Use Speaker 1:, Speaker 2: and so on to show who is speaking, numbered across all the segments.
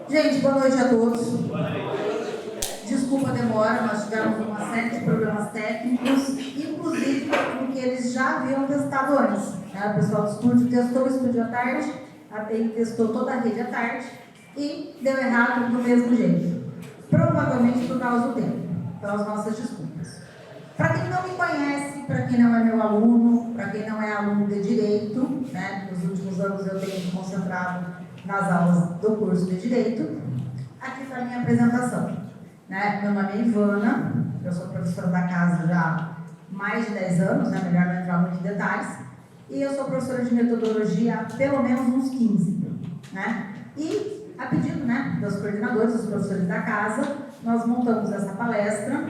Speaker 1: Gente, boa noite a todos. Desculpa a demora, nós tivemos uma série de problemas técnicos, inclusive porque eles já haviam testado antes. Né? O pessoal do estúdio testou o estúdio à tarde, a TI testou toda a rede à tarde e deu errado do mesmo jeito. Provavelmente por causa do tempo. Então, as nossas desculpas. Para quem não me conhece, para quem não é meu aluno, para quem não é aluno de Direito, né? Nos últimos anos eu tenho me concentrado nas aulas do curso de Direito, aqui está a minha apresentação. Né? Meu nome é Ivana, eu sou professora da casa já há mais de 10 anos, né? Melhor não entrar muito em detalhes, e eu sou professora de metodologia há pelo menos uns 15. Né? E, a pedido, né, dos coordenadores, dos professores da casa, nós montamos essa palestra,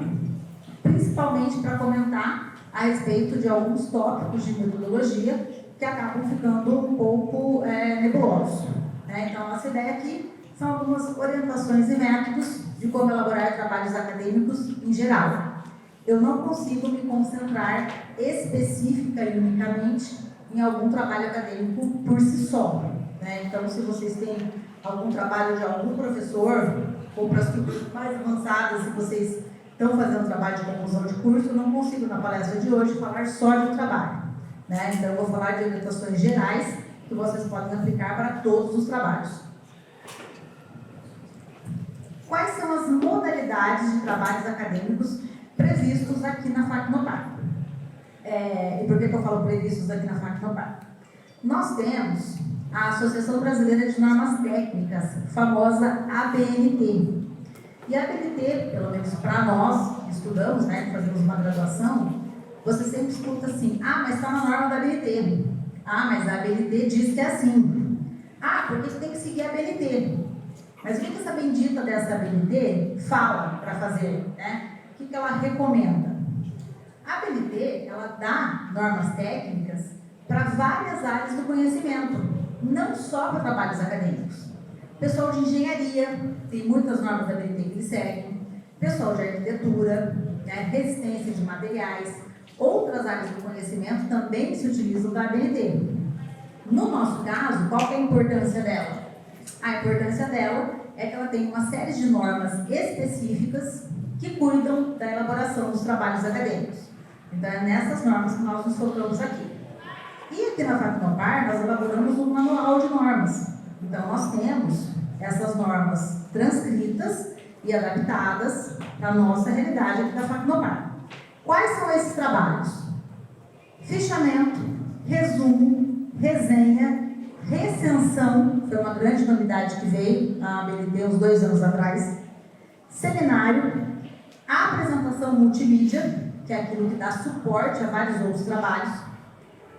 Speaker 1: principalmente para comentar a respeito de alguns tópicos de metodologia que acabam ficando um pouco nebulosos. Né? Então, nossa ideia aqui são algumas orientações e métodos de como elaborar trabalhos acadêmicos em geral. Eu não consigo me concentrar específica e unicamente em algum trabalho acadêmico por si só. Né? Então, se vocês têm algum trabalho de algum professor, ou para as turmas mais avançadas, se vocês estão fazendo trabalho de conclusão de curso, eu não consigo, na palestra de hoje, falar só de um trabalho. Né? Então, eu vou falar de orientações gerais que vocês podem aplicar para todos os trabalhos. Quais são as modalidades de trabalhos acadêmicos previstos aqui na FACNOPAR? E por que eu falo previstos aqui na FACNOPAR? Nós temos a Associação Brasileira de Normas Técnicas, famosa ABNT. E a ABNT, pelo menos para nós que estudamos, né, que fazemos uma graduação, você sempre escuta assim: ah, mas está na norma da ABNT. Ah, mas a ABNT diz que é assim. Ah, porque você tem que seguir a ABNT. Mas o que essa bendita dessa ABNT fala para fazer? Né? O que ela recomenda? A ABNT, ela dá normas técnicas para várias áreas do conhecimento, não só para trabalhos acadêmicos. Pessoal de engenharia, tem muitas normas da ABNT que eles seguem. Pessoal de arquitetura, né? Resistência de materiais, outras áreas do conhecimento também se utilizam da ABNT. No nosso caso, qual que é a importância dela? A importância dela é que ela tem uma série de normas específicas que cuidam da elaboração dos trabalhos acadêmicos. Então, é nessas normas que nós nos focamos aqui. E aqui na FACNOPAR, nós elaboramos um manual de normas. Então, nós temos essas normas transcritas e adaptadas para a nossa realidade aqui da FACNOPAR. Quais são esses trabalhos? Fichamento, resumo, resenha, recensão, foi uma grande novidade que veio na ABNT uns 2 anos atrás, seminário, apresentação multimídia, que é aquilo que dá suporte a vários outros trabalhos,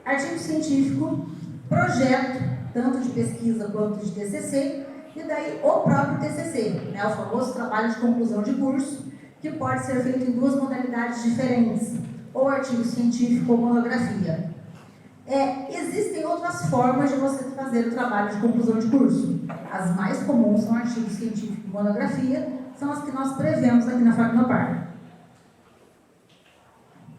Speaker 1: artigo científico, projeto, tanto de pesquisa quanto de TCC, e daí o próprio TCC, né, o famoso trabalho de conclusão de curso, que pode ser feito em 2 modalidades diferentes, ou artigo científico ou monografia. Existem outras formas de você fazer o trabalho de conclusão de curso. As mais comuns são artigo científico e monografia, são as que nós prevemos aqui na FACNOPAR.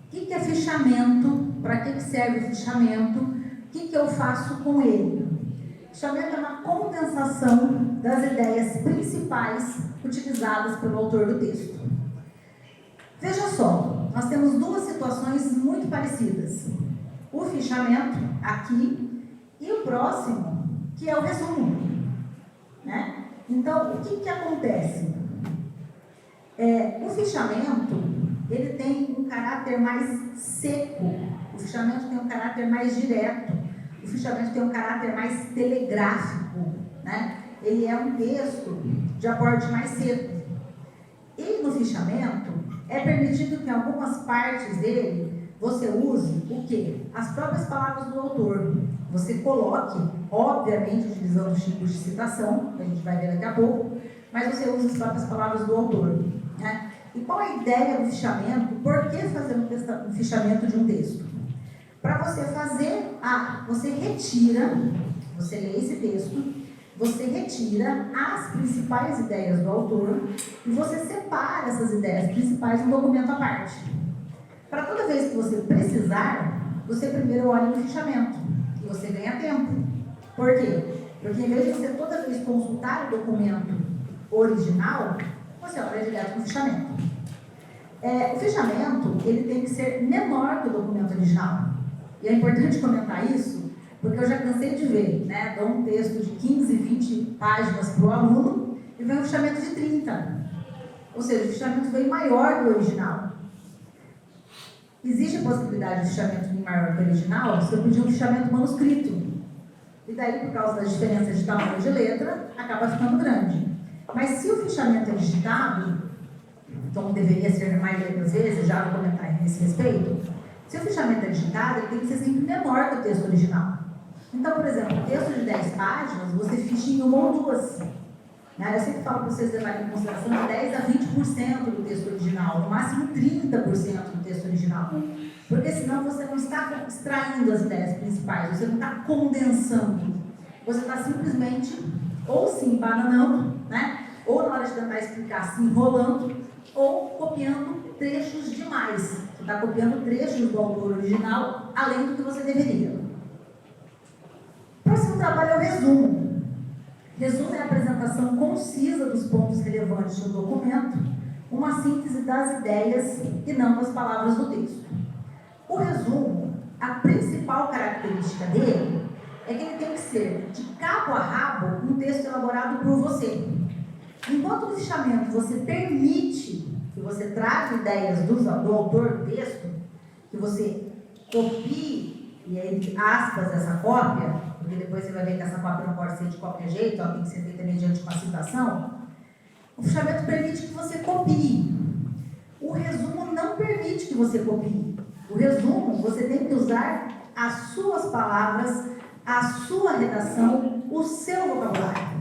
Speaker 1: O que é fichamento? Para que serve o fichamento? O que eu faço com ele? Fichamento é uma condensação das ideias principais utilizadas pelo autor do texto. Veja só, nós temos 2 situações muito parecidas. O fichamento, aqui, e o próximo, que é o resumo. Né? Então, o que acontece? O fichamento, ele tem um caráter mais seco, o fichamento tem um caráter mais direto, o fichamento tem um caráter mais telegráfico, né? Ele é um texto de aporte mais seco. E no fichamento, é permitido que em algumas partes dele você use o quê? As próprias palavras do autor. Você coloque, obviamente, utilizando os tipos de citação, que a gente vai ver daqui a pouco, mas você usa as próprias palavras do autor. Né? E qual a ideia do fichamento? Por que fazer um fichamento de um texto? Para você fazer, você retira, você lê esse texto, você retira as principais ideias do autor e você separa essas ideias principais em um documento à parte. Para toda vez que você precisar, você primeiro olha no fichamento e você ganha tempo. Por quê? Porque em vez de você toda vez consultar o documento original, você olha direto no fichamento. O fichamento, ele tem que ser menor que o documento original. E é importante comentar isso, porque eu já cansei de ver, né? Dou um texto de 15, 20 páginas para o aluno e vem um fichamento de 30. Ou seja, o fichamento veio maior que o original. Existe a possibilidade de fichamento vir maior que o original se eu pedir um fichamento manuscrito. E daí, por causa das diferenças de tamanho de letra, acaba ficando grande. Mas se o fichamento é digitado, como deveria ser na maioria das vezes, já vou comentar nesse respeito, se o fichamento é digitado, ele tem que ser sempre menor que o texto original. Então, por exemplo, um texto de 10 páginas, você ficha em uma ou duas. Né? Eu sempre falo para vocês levarem em consideração de 10 a 20% do texto original, no máximo 30% do texto original. Porque senão você não está extraindo as ideias principais, você não está condensando. Você está simplesmente ou se embananando, né? Ou na hora de tentar explicar, se enrolando, ou copiando trechos demais. Você está copiando trechos do autor original, além do que você deveria. O próximo trabalho é o resumo. Resumo é a apresentação concisa dos pontos relevantes do documento, uma síntese das ideias e não das palavras do texto. O resumo, a principal característica dele é que ele tem que ser, de cabo a rabo, um texto elaborado por você. Enquanto no fichamento você permite que você traga ideias do autor do texto, que você copie, e aí aspas essa cópia, porque depois você vai ver que essa cópia não pode ser de qualquer jeito, ela tem que ser feita mediante uma citação, o fichamento permite que você copie. O resumo não permite que você copie. O resumo, você tem que usar as suas palavras, a sua redação, o seu vocabulário.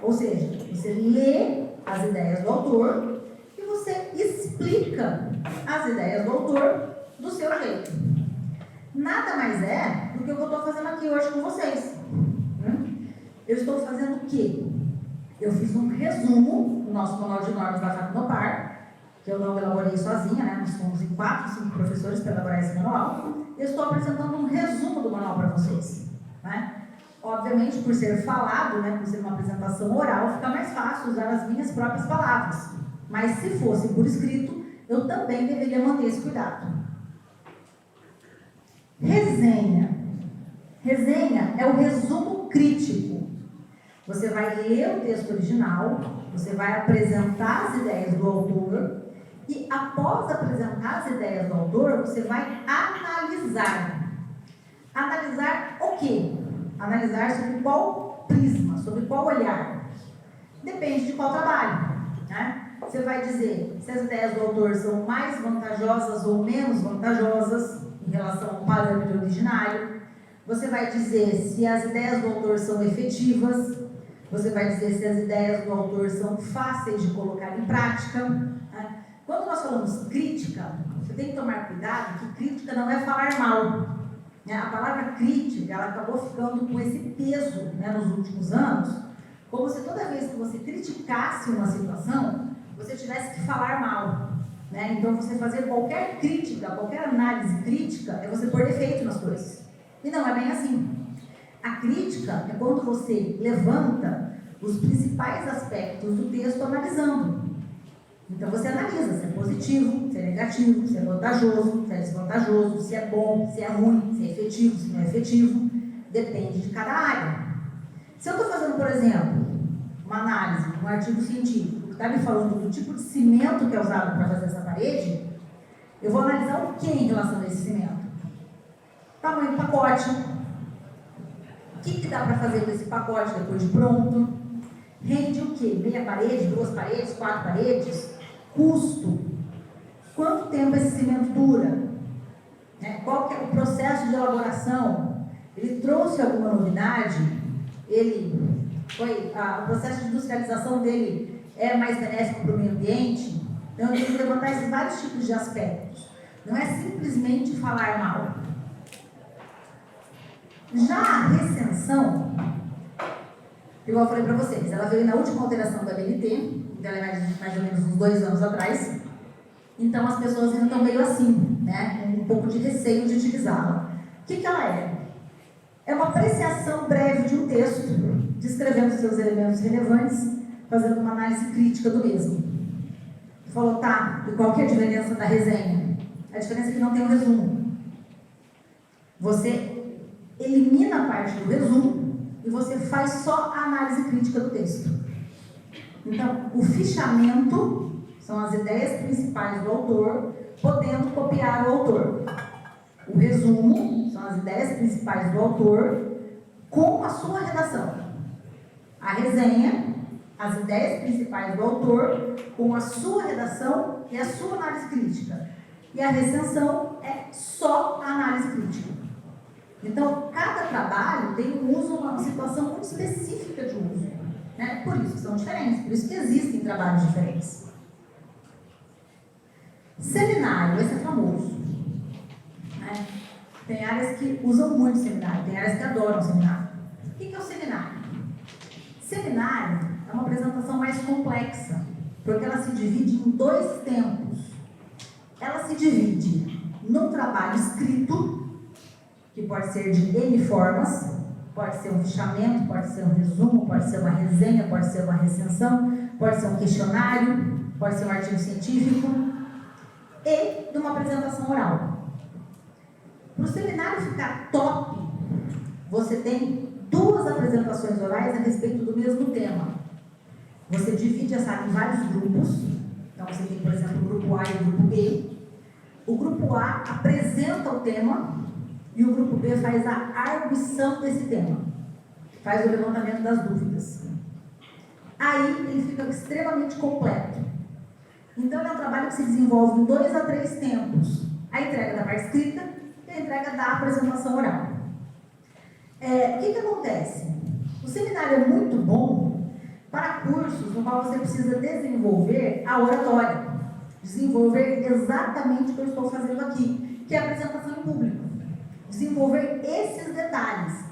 Speaker 1: Ou seja, você lê as ideias do autor e você explica as ideias do autor do seu jeito. Nada mais é do que o que eu estou fazendo aqui hoje com vocês. Eu estou fazendo o quê? Eu fiz um resumo do nosso manual de normas da FACNOPAR, que eu não elaborei sozinha, né? Nós fomos em 4, 5 professores para elaborar esse manual. Eu estou apresentando um resumo do manual para vocês, né? Obviamente, por ser falado, né, por ser uma apresentação oral, fica mais fácil usar as minhas próprias palavras. Mas se fosse por escrito, eu também deveria manter esse cuidado. Resenha. Resenha é o resumo crítico. Você vai ler o texto original, você vai apresentar as ideias do autor e, após apresentar as ideias do autor, você vai analisar. Analisar o quê? Analisar sobre qual prisma, sobre qual olhar. Depende de qual trabalho, né? Você vai dizer se as ideias do autor são mais vantajosas ou menos vantajosas em relação ao parâmetro originário. Você vai dizer se as ideias do autor são efetivas. Você vai dizer se as ideias do autor são fáceis de colocar em prática. Né? Quando nós falamos crítica, você tem que tomar cuidado que crítica não é falar mal. A palavra crítica, ela acabou ficando com esse peso, né, nos últimos anos, como se toda vez que você criticasse uma situação, você tivesse que falar mal. Né? Então, você fazer qualquer crítica, qualquer análise crítica, é você pôr defeito nas coisas. E não é bem assim. A crítica é quando você levanta os principais aspectos do texto analisando. Então você analisa se é positivo, se é negativo, se é vantajoso, se é desvantajoso, se é bom, se é ruim, se é efetivo, se não é efetivo. Depende de cada área. Se eu estou fazendo, por exemplo, uma análise, um artigo científico, que está me falando do tipo de cimento que é usado para fazer essa parede, eu vou analisar o que em relação a esse cimento? Tamanho do pacote. O que dá para fazer com esse pacote depois de pronto? Rende o quê? Meia parede, 2 paredes, 4 paredes? Custo. Quanto tempo esse cimento dura? Qual que é o processo de elaboração? Ele trouxe alguma novidade? O processo de industrialização dele é mais benéfico para o meio ambiente? Então eu tenho que levantar esses vários tipos de aspectos. Não é simplesmente falar mal. Já a recensão, igual eu falei para vocês, ela veio na última alteração da BNT, então ela é mais ou menos uns 2 anos atrás, então as pessoas ainda estão meio assim, né, com um pouco de receio de utilizá-la. O que ela é? É uma apreciação breve de um texto, descrevendo seus elementos relevantes, fazendo uma análise crítica do mesmo. Falou, tá, e qual que é a diferença da resenha? A diferença é que não tem um resumo. Você elimina a parte do resumo e você faz só a análise crítica do texto. Então, o fichamento são as ideias principais do autor, podendo copiar o autor. O resumo são as ideias principais do autor com a sua redação. A resenha, as ideias principais do autor com a sua redação e a sua análise crítica. E a recensão é só a análise crítica. Então, cada trabalho tem um uso, uma situação muito específica de uso. Né? Por isso que são diferentes, por isso que existem trabalhos diferentes. Seminário, esse é famoso. Né? Tem áreas que usam muito seminário, tem áreas que adoram seminário. O que é o seminário? Seminário é uma apresentação mais complexa, porque ela se divide em 2 tempos. Ela se divide num trabalho escrito, que pode ser de N formas, pode ser um fichamento, pode ser um resumo, pode ser uma resenha, pode ser uma recensão, pode ser um questionário, pode ser um artigo científico, e de uma apresentação oral. Para o seminário ficar top, você tem 2 apresentações orais a respeito do mesmo tema. Você divide a sala em vários grupos. Então você tem, por exemplo, o grupo A e o grupo B. O grupo A apresenta o tema e o grupo B faz a arguição desse tema. Faz o levantamento das dúvidas. Aí ele fica extremamente completo. Então é um trabalho que se desenvolve em 2 a 3 tempos. A entrega da parte escrita e a entrega da apresentação oral. O que acontece? O seminário é muito bom para cursos no qual você precisa desenvolver a oratória, desenvolver exatamente o que eu estou fazendo aqui, que é a apresentação em público. Desenvolver esses detalhes.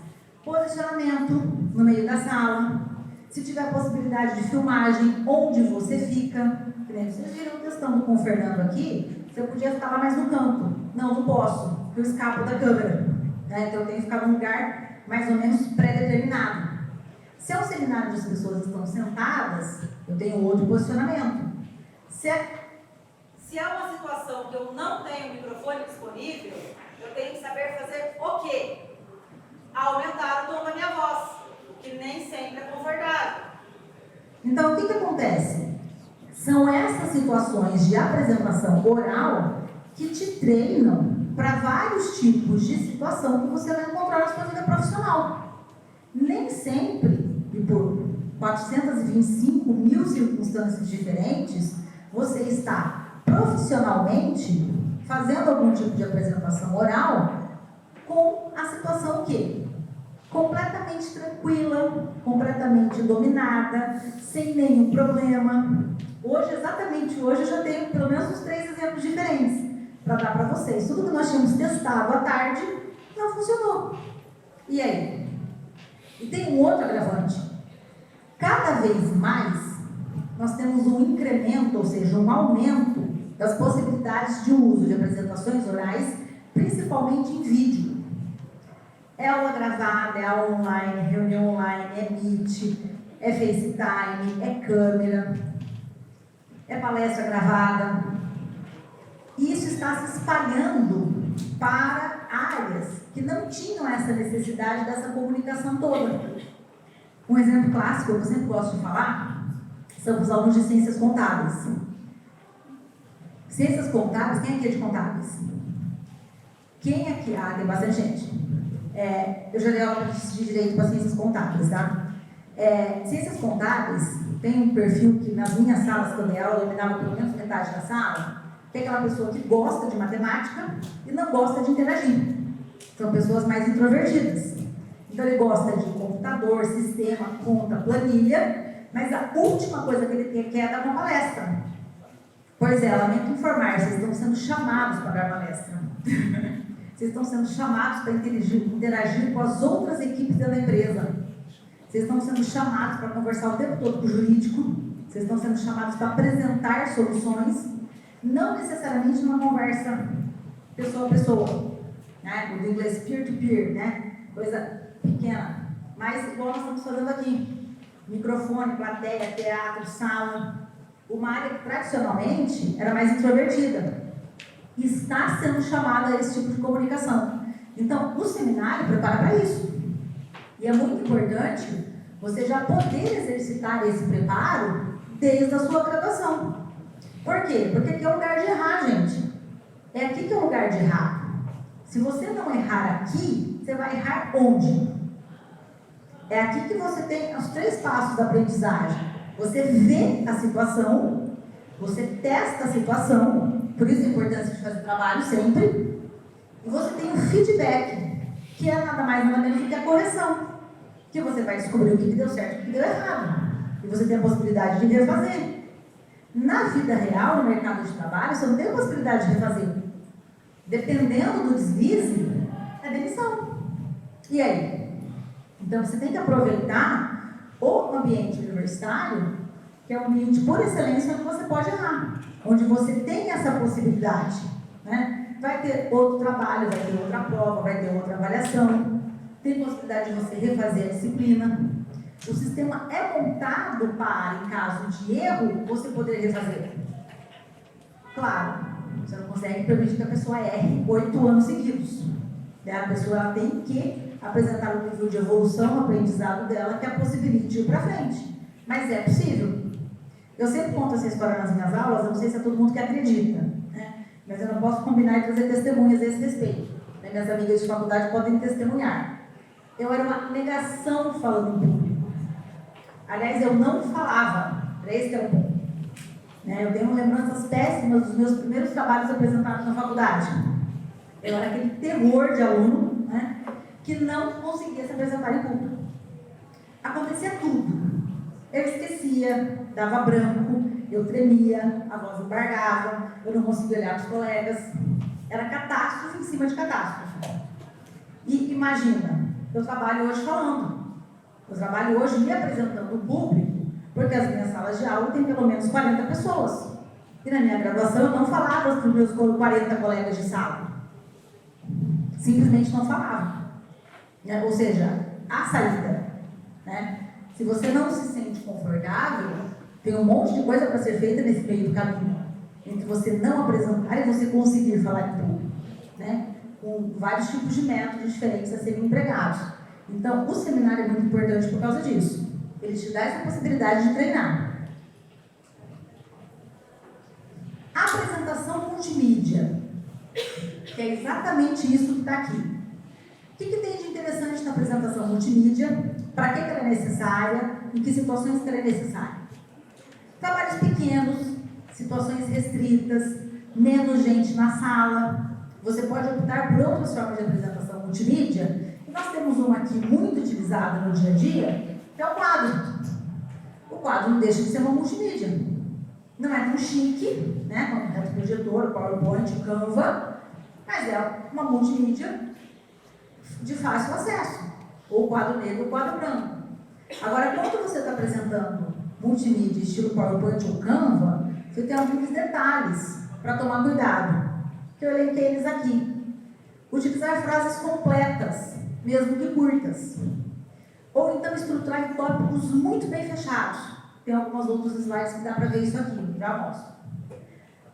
Speaker 1: Posicionamento no meio da sala, se tiver a possibilidade de filmagem, onde você fica. Vocês viram o textão com o Fernando aqui, você podia ficar lá mais no canto. Não posso, porque eu escapo da câmera. Né? Então eu tenho que ficar num lugar mais ou menos pré-determinado. Se é um seminário onde as pessoas estão sentadas, eu tenho outro posicionamento. Se é uma situação que eu não tenho microfone disponível, eu tenho que saber fazer o quê? Aumentar o tom da minha voz, que nem sempre é confortável. Então, o que acontece? São essas situações de apresentação oral que te treinam para vários tipos de situação que você vai encontrar na sua vida profissional. Nem sempre, e por 425 mil circunstâncias diferentes, você está profissionalmente fazendo algum tipo de apresentação oral com a situação o quê? Completamente tranquila, completamente dominada, sem nenhum problema. Hoje, exatamente hoje, eu já tenho pelo menos uns 3 exemplos diferentes para dar para vocês. Tudo que nós tínhamos testado à tarde não funcionou. E aí? E tem um outro agravante. Cada vez mais, nós temos um incremento, ou seja, um aumento das possibilidades de uso de apresentações orais, principalmente em vídeo. É aula gravada, é aula online, é reunião online, é Meet, é FaceTime, é câmera, é palestra gravada. E isso está se espalhando para áreas que não tinham essa necessidade dessa comunicação toda. Um exemplo clássico, que eu sempre gosto de falar, são os alunos de ciências contábeis. Ciências contábeis, quem aqui é de contábeis? Quem aqui? Ah, tem bastante gente. Eu já dei aula de direito para ciências contábeis, tá? Ciências contábeis tem um perfil que nas minhas salas, quando eu dominava pelo menos metade da sala, que é aquela pessoa que gosta de matemática e não gosta de interagir. São pessoas mais introvertidas. Então ele gosta de computador, sistema, conta, planilha, mas a última coisa que ele quer é dar uma palestra. Pois é, lamento informar, vocês estão sendo chamados para dar palestra. Vocês estão sendo chamados para interagir com as outras equipes da empresa. Vocês estão sendo chamados para conversar o tempo todo com o jurídico. Vocês estão sendo chamados para apresentar soluções, não necessariamente numa conversa pessoa a pessoa, né? Do inglês peer-to-peer, né? Coisa pequena, mas igual nós estamos fazendo aqui. microfone, plateia, teatro, sala. Uma área que tradicionalmente era mais introvertida. Está sendo chamada a esse tipo de comunicação. Então, o seminário prepara para isso. E é muito importante você já poder exercitar esse preparo desde a sua graduação. Por quê? Porque aqui é o lugar de errar, gente. É aqui que é o lugar de errar. Se você não errar aqui, você vai errar onde? É aqui que você tem os 3 passos da aprendizagem. Você vê a situação, você testa a situação, por isso a importância de fazer o trabalho sempre, e você tem o feedback, que é nada mais nada menos do que a correção, que você vai descobrir o que deu certo e o que deu errado, e você tem a possibilidade de refazer. Na vida real, no mercado de trabalho, você não tem a possibilidade de refazer. Dependendo do deslize, é demissão. E aí? Então você tem que aproveitar o ambiente universitário, que é um ambiente por excelência onde você pode errar, onde você tem essa possibilidade, né? Vai ter outro trabalho, vai ter outra prova, vai ter outra avaliação, tem possibilidade de você refazer a disciplina. O sistema é montado para, em caso de erro, você poder refazer. Claro, você não consegue permitir que a pessoa erre 8 anos seguidos. A pessoa ela tem que apresentar o nível de evolução, o aprendizado dela, que a possibilite ir para frente. Mas é possível. Eu sempre conto essa história nas minhas aulas, eu não sei se é todo mundo que acredita, né? Mas eu não posso combinar e trazer testemunhas a esse respeito. Minhas amigas de faculdade podem testemunhar. Eu era uma negação falando em público. Aliás, eu não falava. Era esse que era o ponto. Eu tenho lembranças péssimas dos meus primeiros trabalhos apresentados na faculdade. Eu era aquele terror de aluno, né, que não conseguia se apresentar em público. Acontecia tudo. Eu esquecia, dava branco, eu tremia, a voz embargava, eu não conseguia olhar para os colegas. Era catástrofe em cima de catástrofe. E imagina, eu trabalho hoje falando. Eu trabalho hoje me apresentando no público, porque as minhas salas de aula têm pelo menos 40 pessoas. E na minha graduação eu não falava para os meus 40 colegas de sala. Simplesmente não falava. Ou seja, a saída. Né? Se você não se sente confortável, tem um monte de coisa para ser feita nesse meio do caminho. Entre você não apresentar e você conseguir falar em público. Né? Com vários tipos de métodos diferentes a serem empregados. Então, o seminário é muito importante por causa disso. Ele te dá essa possibilidade de treinar. A apresentação multimídia, que é exatamente isso que está aqui. O que tem de interessante na apresentação multimídia? Para que ela é necessária? Em que situações ela é necessária? Trabalhos pequenos, situações restritas, menos gente na sala. Você pode optar por outras formas de apresentação multimídia. E nós temos uma aqui muito utilizada no dia a dia, que é o quadro. O quadro não deixa de ser uma multimídia. Não é tão chique, né, como o retroprojetor, o PowerPoint, o Canva, mas é uma multimídia de fácil acesso. Ou quadro negro ou quadro branco. Agora, quando você está apresentando multimídia estilo PowerPoint ou Canva, você tem alguns detalhes para tomar cuidado, que eu elenquei eles aqui. Utilizar frases completas, mesmo que curtas. Ou então estruturar em tópicos muito bem fechados. Tem alguns outros slides que dá para ver isso aqui, já mostro.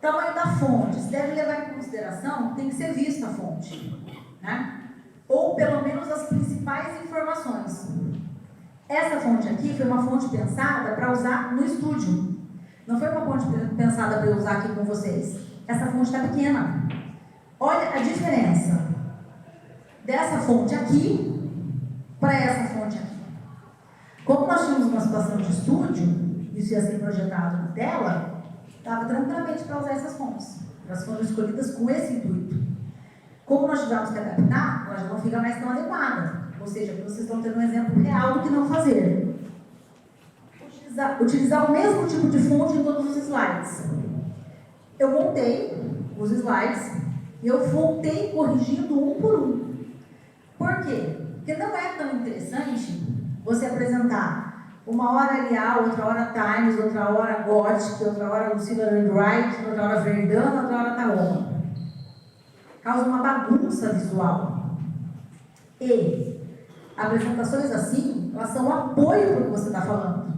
Speaker 1: Tamanho da fonte. Você deve levar em consideração que tem que ser vista a fonte. Né? Ou pelo menos as principais informações. Essa fonte aqui foi uma fonte pensada para usar no estúdio. Não foi uma fonte pensada para eu usar aqui com vocês. Essa fonte está pequena. Olha a diferença dessa fonte aqui para essa fonte aqui. Como nós tínhamos uma situação de estúdio, isso ia ser projetado na tela, estava tranquilamente para usar essas fontes. Elas foram escolhidas com esse intuito. Como nós tivemos que adaptar, ela já não fica mais tão adequada. Ou seja, vocês estão tendo um exemplo real do que não fazer. Utilizar o mesmo tipo de fonte em todos os slides. Eu montei os slides e eu voltei corrigindo um por um. Por quê? Porque não é tão interessante você apresentar uma hora Arial, outra hora Times, outra hora Gothic, outra hora Lucila Wright, outra hora Verdana, outra hora Taroma. Causa uma bagunça visual. E apresentações assim, elas são apoio para o que você está falando.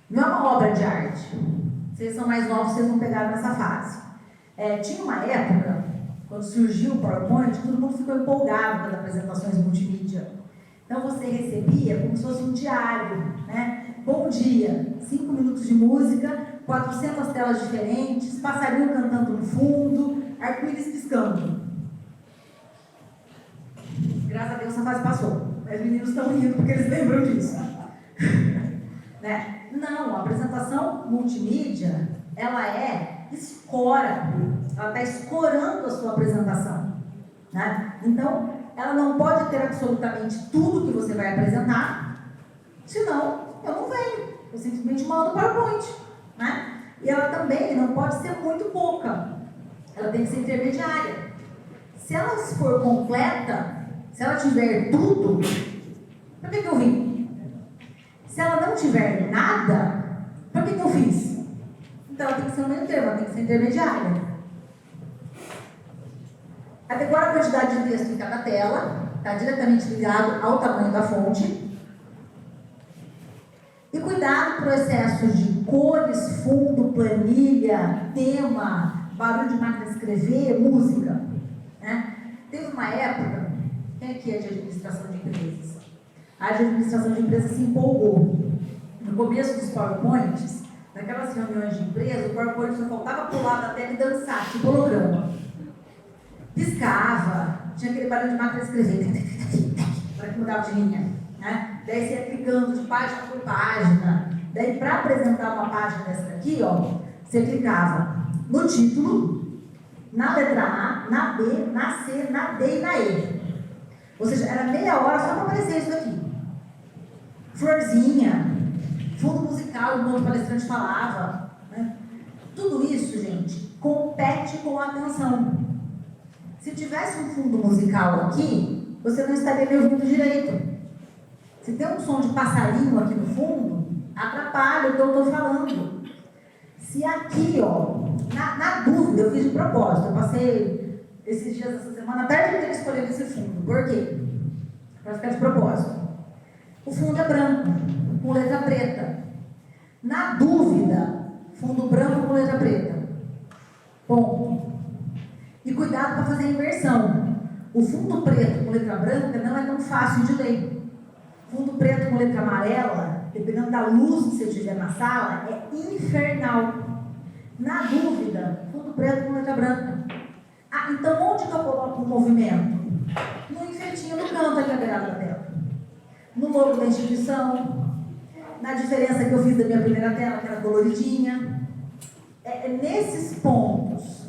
Speaker 1: Não é uma obra de arte. Vocês são mais novos, vocês não pegaram nessa fase. Tinha uma época, quando surgiu o PowerPoint, todo mundo ficou empolgado com as apresentações multimídia. Então você recebia como se fosse um diário, né? Bom dia, 5 minutos de música, 400 telas diferentes, passarinho cantando no fundo, arco-íris piscando. Graças a Deus essa fase passou. Os meninos estão rindo porque eles lembram disso. Né? Não, a apresentação multimídia, ela escora. Ela está escorando a sua apresentação. Né? Então, ela não pode ter absolutamente tudo que você vai apresentar, senão eu não venho. Eu simplesmente mando o PowerPoint. Né? E ela também não pode ser muito pouca. Ela tem que ser intermediária. Se ela for completa, se ela tiver tudo, por que eu vim? Se ela não tiver nada, por que eu fiz? Então ela tem que ser um meio termo, ela tem que ser intermediária. Adequar a quantidade de texto em cada tela, está diretamente ligado ao tamanho da fonte. E cuidado com o excesso de cores, fundo, planilha, tema, barulho de máquina de escrever, música. Né? Teve uma época, quem aqui é de administração de empresas? A área de administração de empresas se empolgou. No começo dos PowerPoints, naquelas reuniões de empresa, o PowerPoint só faltava pular da tela e dançar, tipo holograma. Piscava, tinha aquele barulho de máquina de escrever, para que mudava de linha. Né? Daí você ia clicando de página por página. Daí, para apresentar uma página dessa daqui, ó, você clicava no título, na letra A, na B, na C, na D e na E. Ou seja, era meia hora só para aparecer isso aqui. Florzinha, fundo musical, enquanto o palestrante falava. Né? Tudo isso, gente, compete com a atenção. Se tivesse um fundo musical aqui, você não estaria me ouvindo direito. Se tem um som de passarinho aqui no fundo, atrapalha o que eu estou falando. Se aqui, ó, na dúvida, eu fiz de propósito, eu passei esses dias dessa semana, a tarde inteira escolhendo esse fundo. Por quê? Para ficar de propósito. O fundo é branco, com letra preta. Na dúvida, fundo branco com letra preta. Ponto. E cuidado para fazer a inversão. O fundo preto com letra branca não é tão fácil de ler. Fundo preto com letra amarela, dependendo da luz que você tiver na sala, é infernal. Na dúvida, fundo preto com letra branca. Ah, então onde que eu coloco o movimento? No enfeitinho no canto aqui à beirada da tela. No logo da instituição, na diferença que eu fiz da minha primeira tela, que era coloridinha. É nesses pontos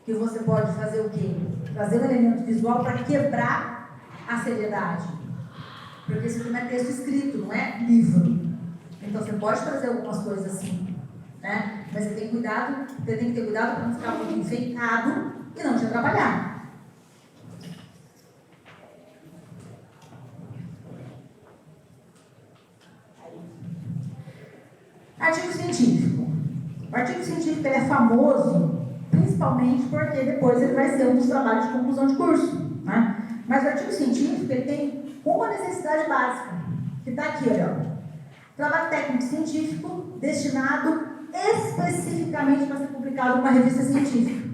Speaker 1: que você pode fazer o quê? Trazer um elemento visual para quebrar a seriedade. Porque isso não é texto escrito, não é livro. Então você pode trazer algumas coisas assim, né? Mas você tem que ter cuidado para não ficar muito enfeitado e não te atrapalhar. Artigo científico. O artigo científico é famoso principalmente porque depois ele vai ser um dos trabalhos de conclusão de curso. Né? Mas o artigo científico ele tem uma necessidade básica, que está aqui, olha. Trabalho técnico científico destinado especificamente para ser publicado em uma revista científica.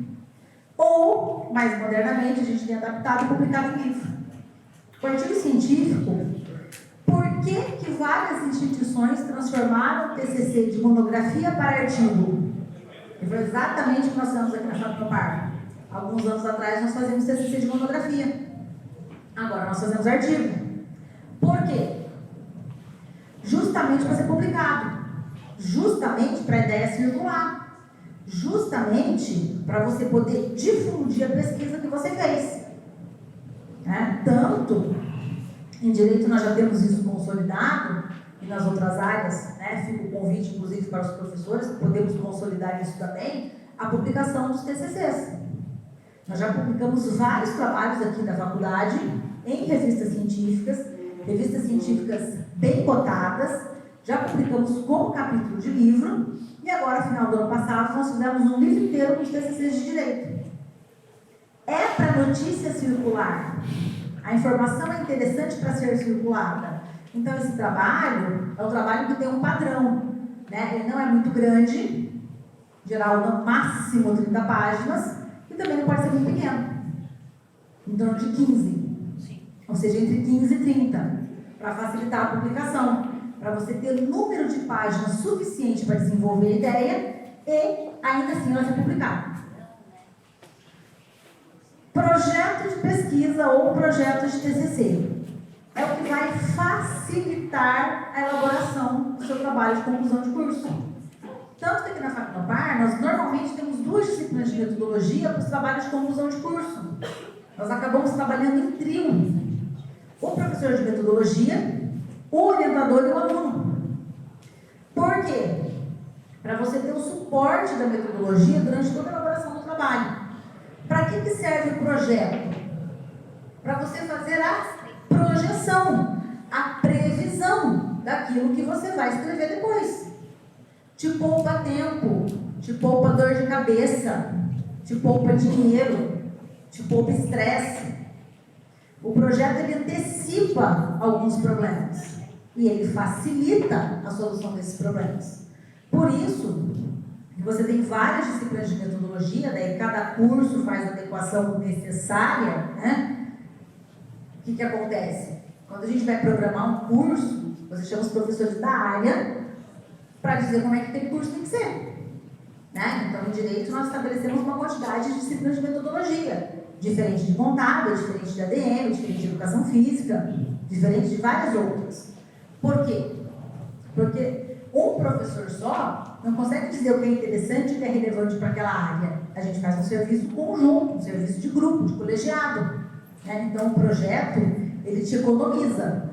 Speaker 1: Ou, mais modernamente, a gente tem adaptado e publicado em livro. O artigo científico, por que várias instituições transformaram o TCC de monografia para artigo? E foi exatamente o que nós fizemos aqui na Faculdade. Alguns anos atrás nós fazíamos TCC de monografia. Agora nós fazemos artigo. Por quê? Justamente para ser publicado. Justamente para a ideia circular. Justamente para você poder difundir a pesquisa que você fez. Né? Tanto em direito nós já temos isso consolidado, e nas outras áreas, né, fica o convite, inclusive, para os professores, podemos consolidar isso também, a publicação dos TCCs. Nós já publicamos vários trabalhos aqui da faculdade, em revistas científicas bem cotadas, já publicamos como capítulo de livro, e agora, no final do ano passado, nós fizemos um livro inteiro com os TCCs de direito. É para notícia circular. A informação é interessante para ser circulada. Então, esse trabalho é um trabalho que tem um padrão, né? Ele não é muito grande, em geral, no máximo 30 páginas, e também não pode ser muito pequeno, em torno de 15. Sim. Ou seja, entre 15 e 30, para facilitar a publicação, para você ter o número de páginas suficiente para desenvolver a ideia e, ainda assim, ela ser publicada. Projeto de pesquisa ou projeto de TCC é o que vai facilitar a elaboração do seu trabalho de conclusão de curso. Tanto que aqui na Facnopar, nós normalmente temos 2 disciplinas de metodologia para os trabalhos de conclusão de curso. Nós acabamos trabalhando em trio. O professor de metodologia, o orientador e o aluno. Por quê? Para você ter o suporte da metodologia durante toda a elaboração do trabalho. Para que serve o projeto? Para você fazer a projeção, a previsão daquilo que você vai escrever depois. Te poupa tempo, te poupa dor de cabeça, te poupa dinheiro, te poupa estresse. O projeto ele antecipa alguns problemas e ele facilita a solução desses problemas. Por isso, você tem várias disciplinas de metodologia, daí cada curso faz a adequação necessária, né? O que acontece? Quando a gente vai programar um curso, você chama os professores da área para dizer como é que aquele curso tem que ser. Né? Então, em Direito, nós estabelecemos uma quantidade de disciplinas de metodologia, diferente de contábil, diferente de ADM, diferente de Educação Física, diferente de várias outras. Por quê? Porque um professor só não consegue dizer o que é interessante e o que é relevante para aquela área. A gente faz um serviço conjunto, um serviço de grupo, de colegiado. Né? Então, o projeto, ele te economiza.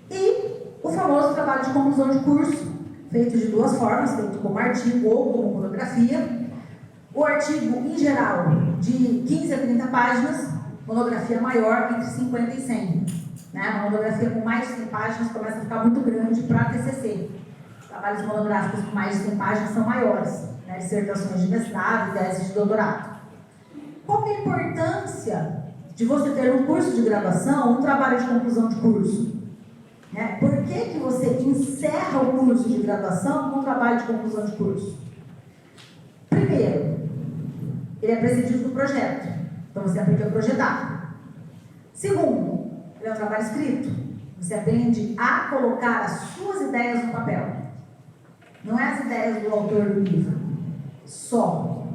Speaker 1: E o famoso trabalho de conclusão de curso, feito de 2 formas, feito como artigo ou como monografia. O artigo, em geral, de 15 a 30 páginas, monografia maior, entre 50 e 100. Né? Uma monografia com mais de 100 páginas começa a ficar muito grande para TCC. Trabalhos monográficos com mais de 100 páginas são maiores, né? Dissertações de mestrado e teses de doutorado. Qual é a importância de você ter um curso de graduação, um trabalho de conclusão de curso? Né? Por que você encerra o curso de graduação com um trabalho de conclusão de curso? Primeiro, ele é precedido do projeto. Então você aprende a projetar. Segundo, ele é um trabalho escrito. Você aprende a colocar as suas ideias no papel. Não é as ideias do autor do livro. Só.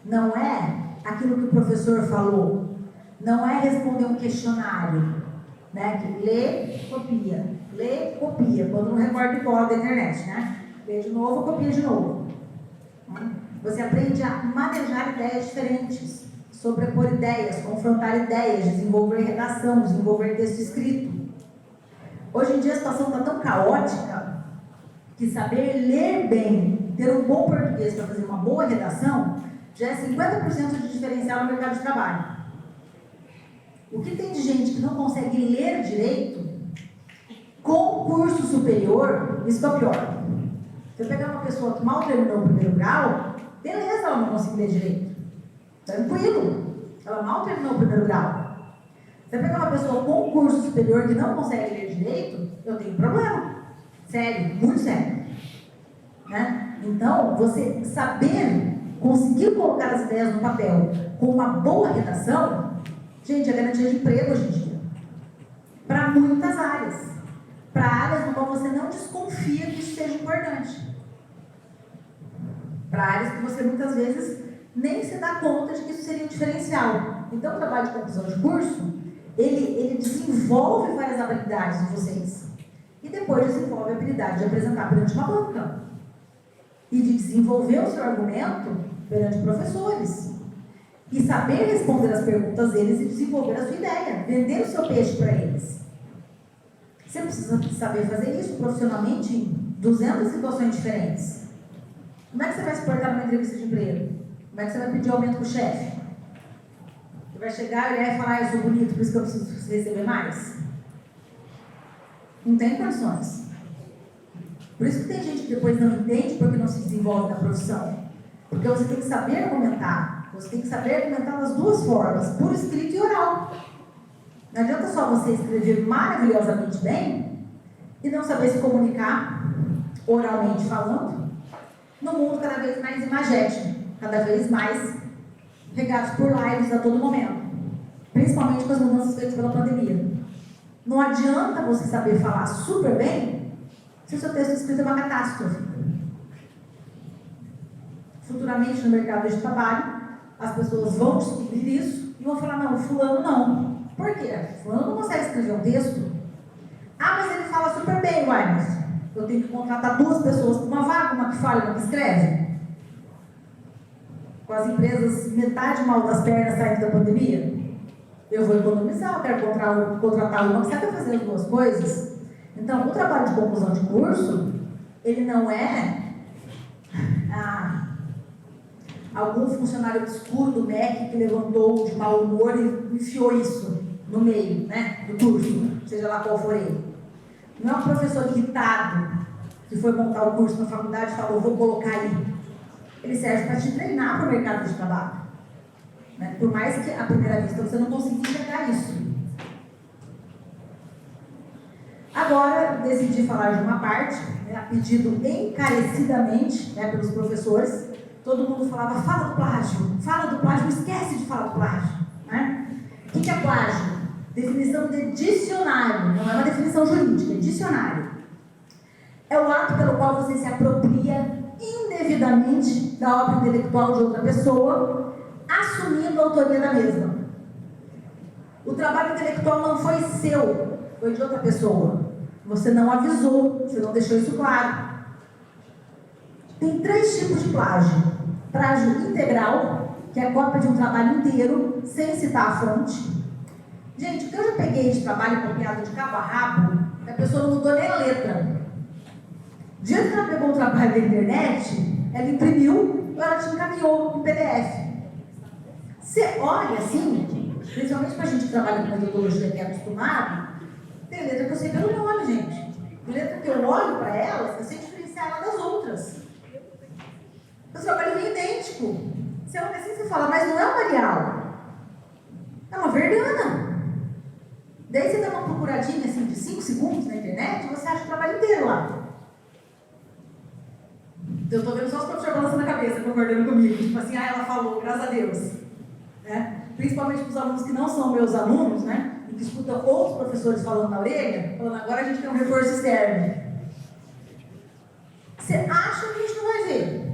Speaker 1: Não é aquilo que o professor falou. Não é responder um questionário. Né? Que lê, copia. Lê, copia. Quando não recorda e cola da internet. Né? Lê de novo, copia de novo. Você aprende a manejar ideias diferentes. Sobrepor ideias, confrontar ideias, desenvolver redação, desenvolver texto escrito. Hoje em dia a situação está tão caótica que saber ler bem, ter um bom português para fazer uma boa redação, já é 50% de diferencial no mercado de trabalho. O que tem de gente que não consegue ler direito, com curso superior, isso é o pior. Se eu pegar uma pessoa que mal terminou o primeiro grau, beleza, ela não consegue ler direito. Tranquilo, ela mal terminou o primeiro grau. Se eu pegar uma pessoa com curso superior que não consegue ler direito, eu tenho problema. Sério, muito sério. Né? Então, você saber conseguir colocar as ideias no papel com uma boa redação, gente, é garantia de emprego hoje em dia. Para muitas áreas. Para áreas no qual você não desconfia que isso seja importante. Para áreas que você muitas vezes nem se dá conta de que isso seria um diferencial. Então, o trabalho de conclusão de curso, ele desenvolve várias habilidades em vocês. E depois desenvolve a habilidade de apresentar perante uma banca. E de desenvolver o seu argumento perante professores. E saber responder as perguntas deles e desenvolver a sua ideia. Vender o seu peixe para eles. Você precisa saber fazer isso profissionalmente em 200 situações diferentes. Como é que você vai se portar numa entrevista de emprego? Como é que você vai pedir aumento para o chefe? Você vai chegar e vai falar, eu sou bonito, por isso que eu preciso receber mais? Não tem condições. Por isso que tem gente que depois não entende porque não se desenvolve na profissão. Porque você tem que saber argumentar. Você tem que saber argumentar das 2 formas, por escrito e oral. Não adianta só você escrever maravilhosamente bem e não saber se comunicar, oralmente falando, no mundo cada vez mais imagético, cada vez mais regados por lives a todo momento, principalmente com as mudanças feitas pela pandemia. Não adianta você saber falar super bem se o seu texto escrito é uma catástrofe. Futuramente no mercado de trabalho, as pessoas vão descobrir isso e vão falar, não, fulano não. Por quê? Fulano não consegue escrever um texto. Ah, mas ele fala super bem, uai, mas eu tenho que contratar 2 pessoas para uma vaga, uma que fala e uma que escreve. Com as empresas metade mal das pernas saindo da pandemia, eu vou economizar, eu quero contratar uma que sabe fazer as 2 coisas. Então, o trabalho de conclusão de curso, ele não é algum funcionário obscuro do MEC que levantou de mau humor e enfiou isso no meio, né, do curso, seja lá qual for ele. Não é um professor irritado que foi montar o curso na faculdade e falou, vou colocar aí. Ele serve para te treinar para o mercado de trabalho. Né? Por mais que à primeira vista você não consiga enxergar isso. Agora, decidi falar de uma parte, né, a pedido encarecidamente, né, pelos professores. Todo mundo falava, fala do plágio, não esquece de falar do plágio. Né? O que é plágio? Definição de dicionário, não é uma definição jurídica, é dicionário. É o ato pelo qual você se apropria indevidamente da obra intelectual de outra pessoa, assumindo a autoria da mesma. O trabalho intelectual não foi seu, foi de outra pessoa. Você não avisou, você não deixou isso claro. Tem 3 tipos de plágio. Plágio integral, que é a cópia de um trabalho inteiro, sem citar a fonte. Gente, o que eu já peguei de trabalho copiado de cabo a rabo, a pessoa não mudou nem a letra. Do jeito que ela pegou um trabalho da internet, ela imprimiu ou ela te encaminhou em PDF. Você olha assim, principalmente para a gente que trabalha com metodologia que é acostumado, tem letra que eu sei pelo nome, gente. Tem letra que eu olho para elas, eu sei diferenciar ela das outras. O trabalho é idêntico. Você olha assim e você fala, mas não é um Arial. É uma verdana. Daí você dá uma procuradinha assim de 5 segundos na internet e você acha o trabalho inteiro lá. Eu estou vendo só os professores balançando a cabeça, concordando comigo. Tipo assim, ela falou, graças a Deus. Né? Principalmente para os alunos que não são meus alunos, né? E que escutam outros professores falando na orelha, falando, agora a gente tem um reforço externo. Você acha que a gente não vai ver?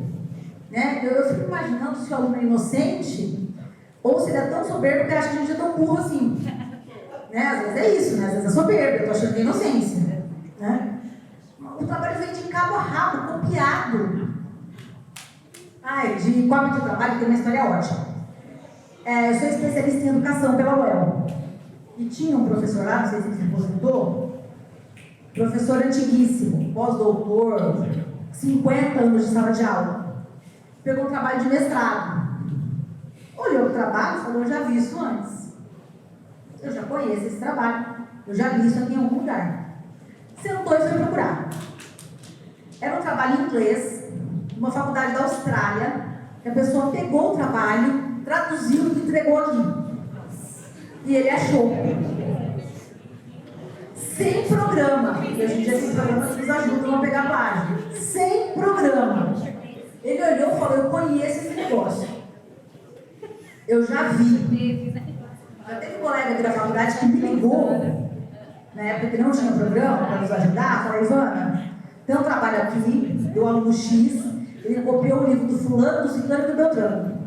Speaker 1: Né? Eu fico imaginando se o aluno é inocente ou se ele é tão soberbo que acha que a gente é tão burro assim. Né? Às vezes é isso, né? Às vezes é soberbo, eu estou achando que é inocência. Né? O trabalho vem de cabo a rabo, copiado. De cópia de trabalho tem uma história ótima. Eu sou especialista em educação pela UEL. E tinha um professor lá, não sei se ele se aposentou, professor antiguíssimo, pós-doutor, 50 anos de sala de aula. Pegou um trabalho de mestrado. Olhou o trabalho e falou, eu já vi isso antes. Eu já conheço esse trabalho. Eu já li isso aqui em algum lugar. Sentou e foi procurar. Era um trabalho em inglês, numa faculdade da Austrália, que a pessoa pegou o trabalho, traduziu e entregou aqui. E ele achou. Sem programa. E hoje em dia tem programas que nos ajudam a pegar plágio. Sem programa. Ele olhou e falou, eu conheço esse negócio. Eu já vi. Já teve um colega aqui da faculdade que me ligou, na época que não tinha programa para nos ajudar, falou, Ivana, tem um trabalho aqui, do aluno X, ele copiou o livro do fulano, do ciclano e do Beltrano.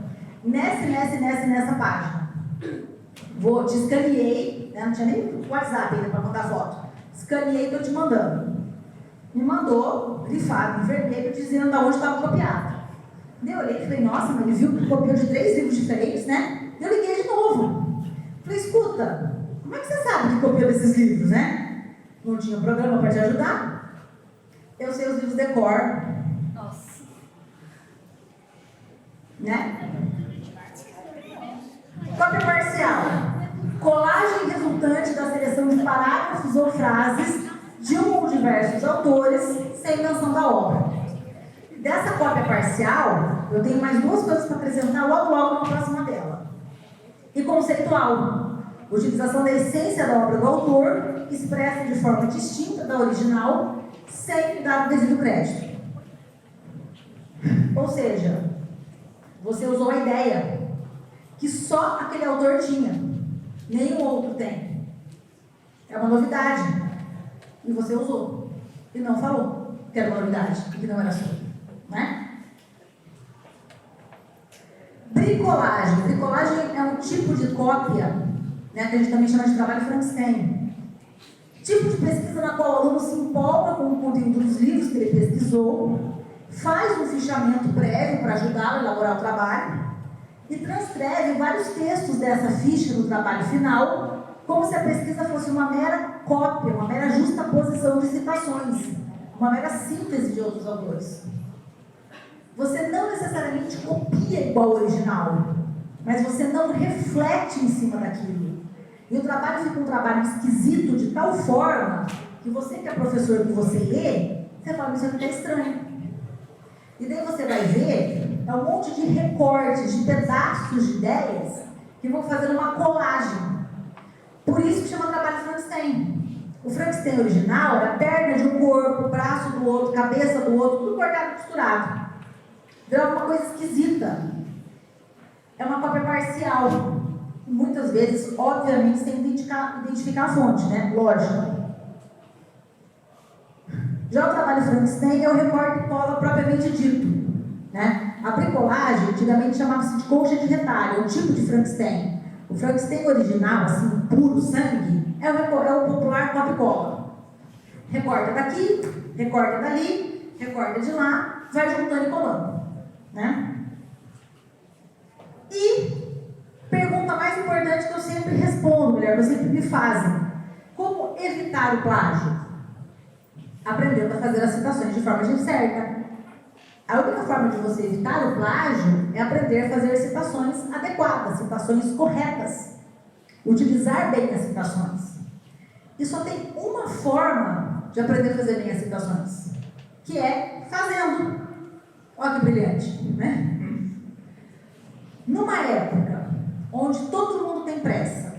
Speaker 1: Nessa página. Te escaneei, né? Não tinha nem WhatsApp ainda para mandar foto. Escaneei e estou te mandando. Me mandou, grifado, em vermelho, dizendo de onde estava copiado. Eu olhei e falei, nossa, mas ele viu que copiou de 3 livros diferentes, né? Eu liguei de novo. Falei, escuta, como é que você sabe que copiou desses livros, né? Não tinha programa para te ajudar? Eu sei os livros de cor.
Speaker 2: Nossa.
Speaker 1: Né? Cópia parcial. Colagem resultante da seleção de parágrafos ou frases de um ou diversos autores sem menção da obra. Dessa cópia parcial, eu tenho mais 2 coisas para apresentar logo na próxima tela. E conceitual. Utilização da essência da obra do autor, expressa de forma distinta da original, sem dar o devido crédito. Ou seja, você usou a ideia que só aquele autor tinha, nenhum outro tem. É uma novidade. E você usou. E não falou que era uma novidade e que não era sua. Né? Bricolagem. Bricolagem é um tipo de cópia, né, que a gente também chama de trabalho Frankenstein. Tipo de pesquisa na qual o aluno se empolga com o conteúdo dos livros que ele pesquisou, faz um fichamento prévio para ajudá-lo a elaborar o trabalho e transcreve vários textos dessa ficha no trabalho final, como se a pesquisa fosse uma mera cópia, uma mera justaposição de citações, uma mera síntese de outros autores. Você não necessariamente copia igual ao original, mas você não reflete em cima daquilo. E o trabalho fica um trabalho esquisito de tal forma que você que é professor que você lê, você fala, isso aqui está estranho. E daí você vai ver, é um monte de recortes, de pedaços de ideias que vão fazer uma colagem. Por isso que chama trabalho Frankenstein. O Frankenstein original era perna de um corpo, braço do outro, cabeça do outro, tudo cortado e costurado. Virou uma coisa esquisita. É uma cópia parcial. Muitas vezes, obviamente, sem identificar a fonte, né? Lógico. Já o trabalho Frankenstein é o recorte e cola propriamente dito. Né? A bricolagem, antigamente chamava-se de colcha de retalho, é um tipo de Frankenstein. O Frankenstein original, assim, puro sangue, é o popular copia e cola. Recorta daqui, recorta dali, recorta de lá, vai juntando e colando. Né? E pergunta mais importante que eu sempre respondo, mulher, que sempre me fazem: como evitar o plágio? Aprendendo a fazer as citações de forma certa. A única forma de você evitar o plágio é aprender a fazer citações adequadas, citações corretas. Utilizar bem as citações. E só tem uma forma de aprender a fazer bem as citações, que é fazendo. Olha que brilhante, né? Numa época onde todo mundo tem pressa,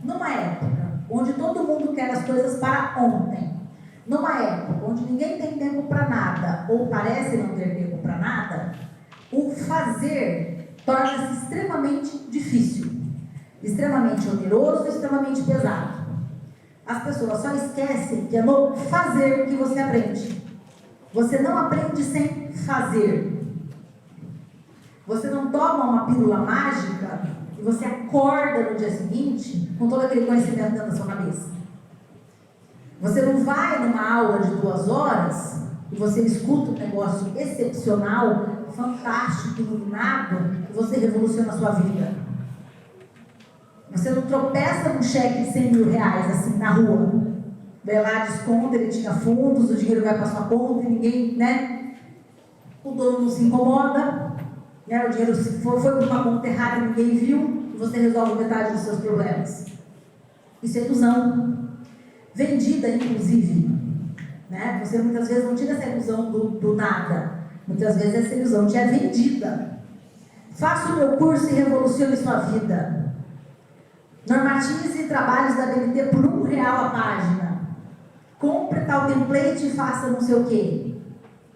Speaker 1: numa época onde todo mundo quer as coisas para ontem, numa época onde ninguém tem tempo para nada, ou parece não ter tempo para nada, o fazer torna-se extremamente difícil, extremamente oneroso, extremamente pesado. As pessoas só esquecem que é no fazer que você aprende. Você não aprende sem fazer. Você não toma uma pílula mágica e você acorda no dia seguinte com todo aquele conhecimento dentro da sua cabeça. Você não vai numa aula de 2 horas e você escuta um negócio excepcional, fantástico, iluminado, e você revoluciona a sua vida. Você não tropeça num cheque de 100 mil reais assim na rua. Vai lá, desconta, ele tinha fundos, o dinheiro vai para sua conta e ninguém, né? O dono não se incomoda, né? O dinheiro foi para uma conta errada e ninguém viu, e você resolve metade dos seus problemas. Isso é ilusão. Vendida, inclusive. Né? Você muitas vezes não tira essa ilusão do nada. Muitas vezes essa ilusão te é vendida. Faça o meu curso e revolucione sua vida. Normatize trabalhos da BNT por R$1 a página. Compre tal template e faça não sei o quê.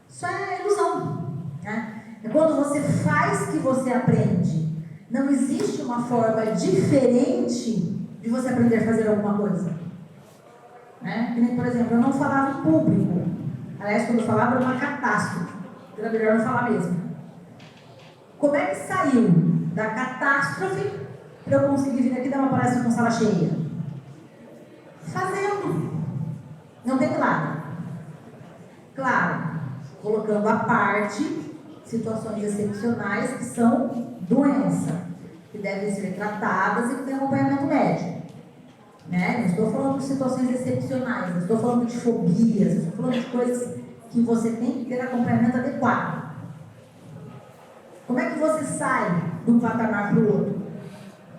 Speaker 1: Isso é ilusão. Né? É quando você faz que você aprende. Não existe uma forma diferente de você aprender a fazer alguma coisa. Né? Que nem, por exemplo, eu não falava em público. Aliás, quando eu falava era uma catástrofe. Era melhor não falar mesmo. Como é que saiu da catástrofe para eu conseguir vir aqui dar uma palestra com sala cheia? Fazendo. Não tem milagre. Claro, colocando à parte situações excepcionais que são doença, que devem ser tratadas e que têm acompanhamento médico. Né? Não estou falando de situações excepcionais, não estou falando de fobias, estou falando de coisas que você tem que ter acompanhamento adequado. Como é que você sai de um patamar para o outro?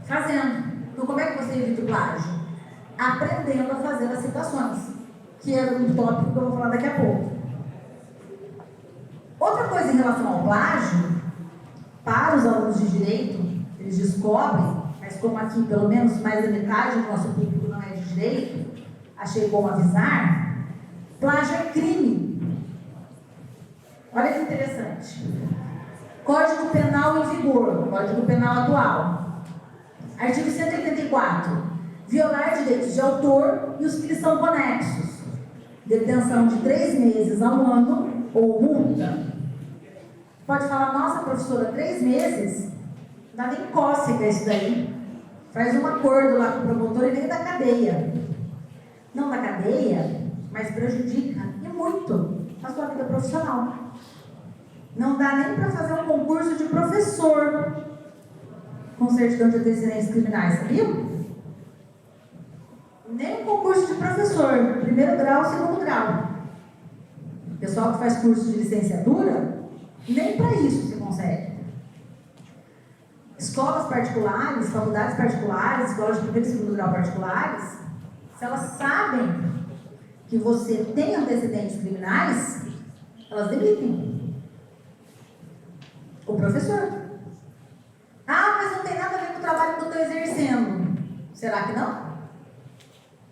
Speaker 1: Fazendo. Então, como é que você evita o plágio? Aprendendo a fazer as citações, que é um tópico que eu vou falar daqui a pouco. Outra coisa em relação ao plágio, para os alunos de direito, eles descobrem, mas como aqui pelo menos mais da metade do nosso público não é de direito, achei bom avisar, plágio é crime. Olha que interessante. Código Penal em vigor, Código Penal atual. Artigo 184. Violar direitos de autor e os que lhes são conexos. Detenção de 3 meses a 1 ano ou multa. Pode falar, nossa, professora, 3 meses? Dá nem cócega isso daí. Faz um acordo lá com o promotor e vem da cadeia. Não da cadeia, mas prejudica, e muito, a sua vida profissional. Não dá nem para fazer um concurso de professor com certidão de antecedentes criminais, sabia? Nem um concurso de professor, primeiro grau, segundo grau. O pessoal que faz curso de licenciatura, nem para isso se consegue. Escolas particulares, faculdades particulares, escolas de primeiro e segundo grau particulares, se elas sabem que você tem antecedentes criminais, elas demitem o professor. Ah, mas não tem nada a ver com o trabalho que eu estou exercendo. Será que não?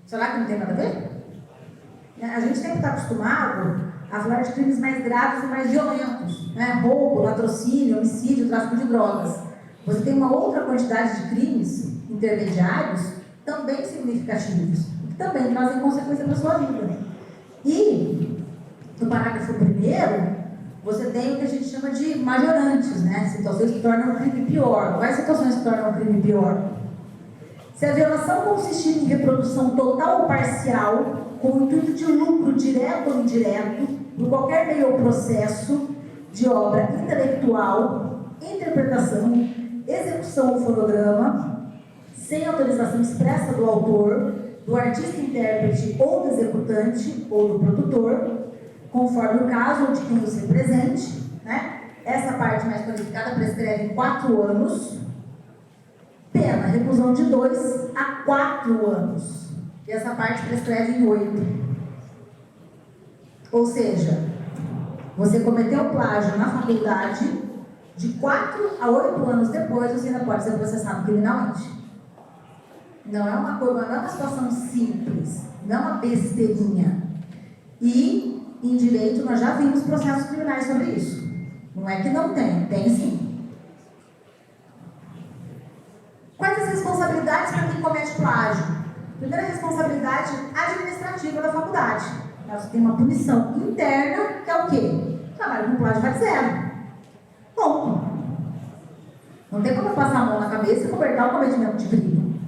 Speaker 1: Será que não tem nada a ver? A gente sempre está acostumado a falar de crimes mais graves e mais violentos, né? Roubo, latrocínio, homicídio, tráfico de drogas. Você tem uma outra quantidade de crimes intermediários também significativos, que também trazem consequência para a sua vida. E, no parágrafo 1º, você tem o que a gente chama de majorantes, né? Situações que tornam o crime pior. Quais situações que tornam o crime pior? Se a violação consistir em reprodução total ou parcial, com o intuito de lucro direto ou indireto, por qualquer meio ou processo de obra intelectual, interpretação, execução ou fonograma, sem autorização expressa do autor, do artista intérprete ou do executante ou do produtor, conforme o caso ou de quem os represente, né? Essa parte mais qualificada prescreve em 4 anos, pena, reclusão de 2 a 4 anos. E essa parte prescreve em 8. Ou seja, você cometeu plágio na faculdade, de 4 a 8 anos depois você ainda pode ser processado criminalmente. Não é uma coisa, não é uma situação simples, não é uma besteirinha. E em direito nós já vimos processos criminais sobre isso. Não é que não tem, tem sim. Quais as responsabilidades para quem comete plágio? Primeira responsabilidade administrativa da faculdade. Você tem uma punição interna, que é o quê? Trabalho com plágio vai de 0. Ponto. Não tem como eu passar a mão na cabeça e cobertar o cometimento de crime.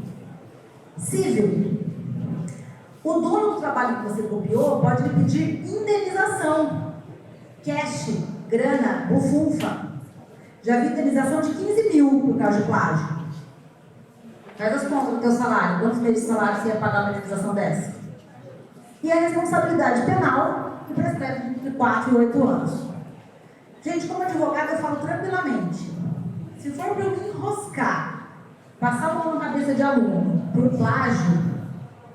Speaker 1: Civil. O dono do trabalho que você copiou pode lhe pedir indenização. Cash, grana, bufunfa. Já vi indenização de 15 mil por causa de plágio. Faz as contas do teu salário. Quantos meses de salário você ia pagar uma indenização dessa? E a responsabilidade penal, que prescreve entre 4 e 8 anos. Gente, como advogado eu falo tranquilamente. Se for para eu me enroscar, passar a mão na cabeça de aluno por plágio,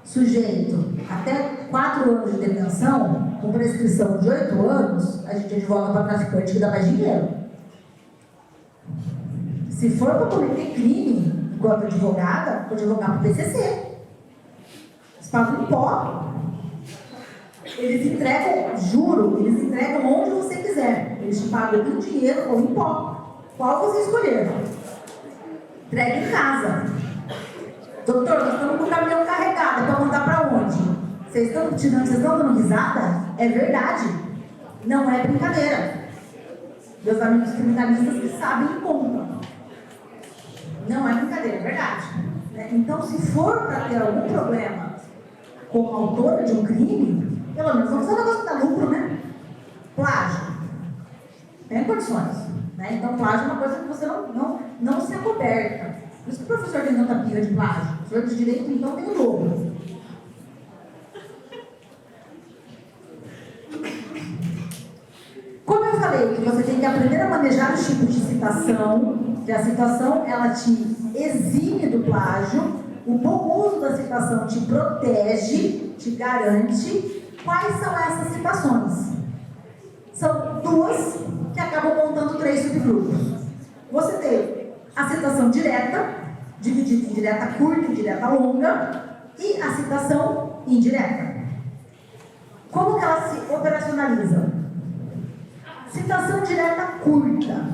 Speaker 1: sujeito até 4 anos de detenção, com prescrição de 8 anos, a gente advoga para traficante que dá mais dinheiro. Se for para cometer crime, enquanto advogada, vou advogar para o PCC. Eles pagam em pó. Eles entregam, juro, eles entregam onde você quiser. Eles te pagam em dinheiro ou em pó. Qual você escolher? Entrega em casa. Doutor, nós estamos com o caminhão carregado, para mandar para onde? Vocês estão dando risada? É verdade. Não é brincadeira. Meus amigos criminalistas que sabem e contam. Não é brincadeira, é verdade. Então, se for para ter algum problema como autora de um crime, pelo menos vamos fazer um negócio que dá lucro, né? Plágio. Tem condições. Né? Então, plágio é uma coisa que você não se acoberta. Por isso que o professor tem tanta pirra de plágio. O professor de direito, então, tem o dobro. Como eu falei, que você tem que aprender a manejar os tipos de citação, que a citação, ela te exime do plágio, o bom uso da citação te protege, te garante. Quais são essas citações? São 2 que acabam montando 3 subgrupos. Você tem a citação direta, dividido em direta curta e direta longa, e a citação indireta. Como que ela se operacionaliza? Citação direta curta.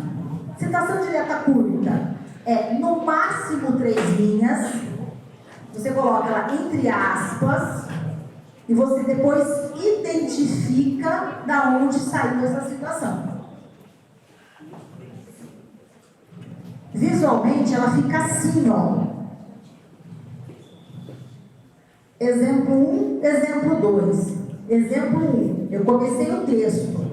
Speaker 1: Citação direta curta é no máximo 3 linhas. Você coloca ela entre aspas e você depois identifica da onde saiu essa citação. Visualmente ela fica assim, ó. Exemplo 1, exemplo 2. Exemplo 1, eu comecei o texto.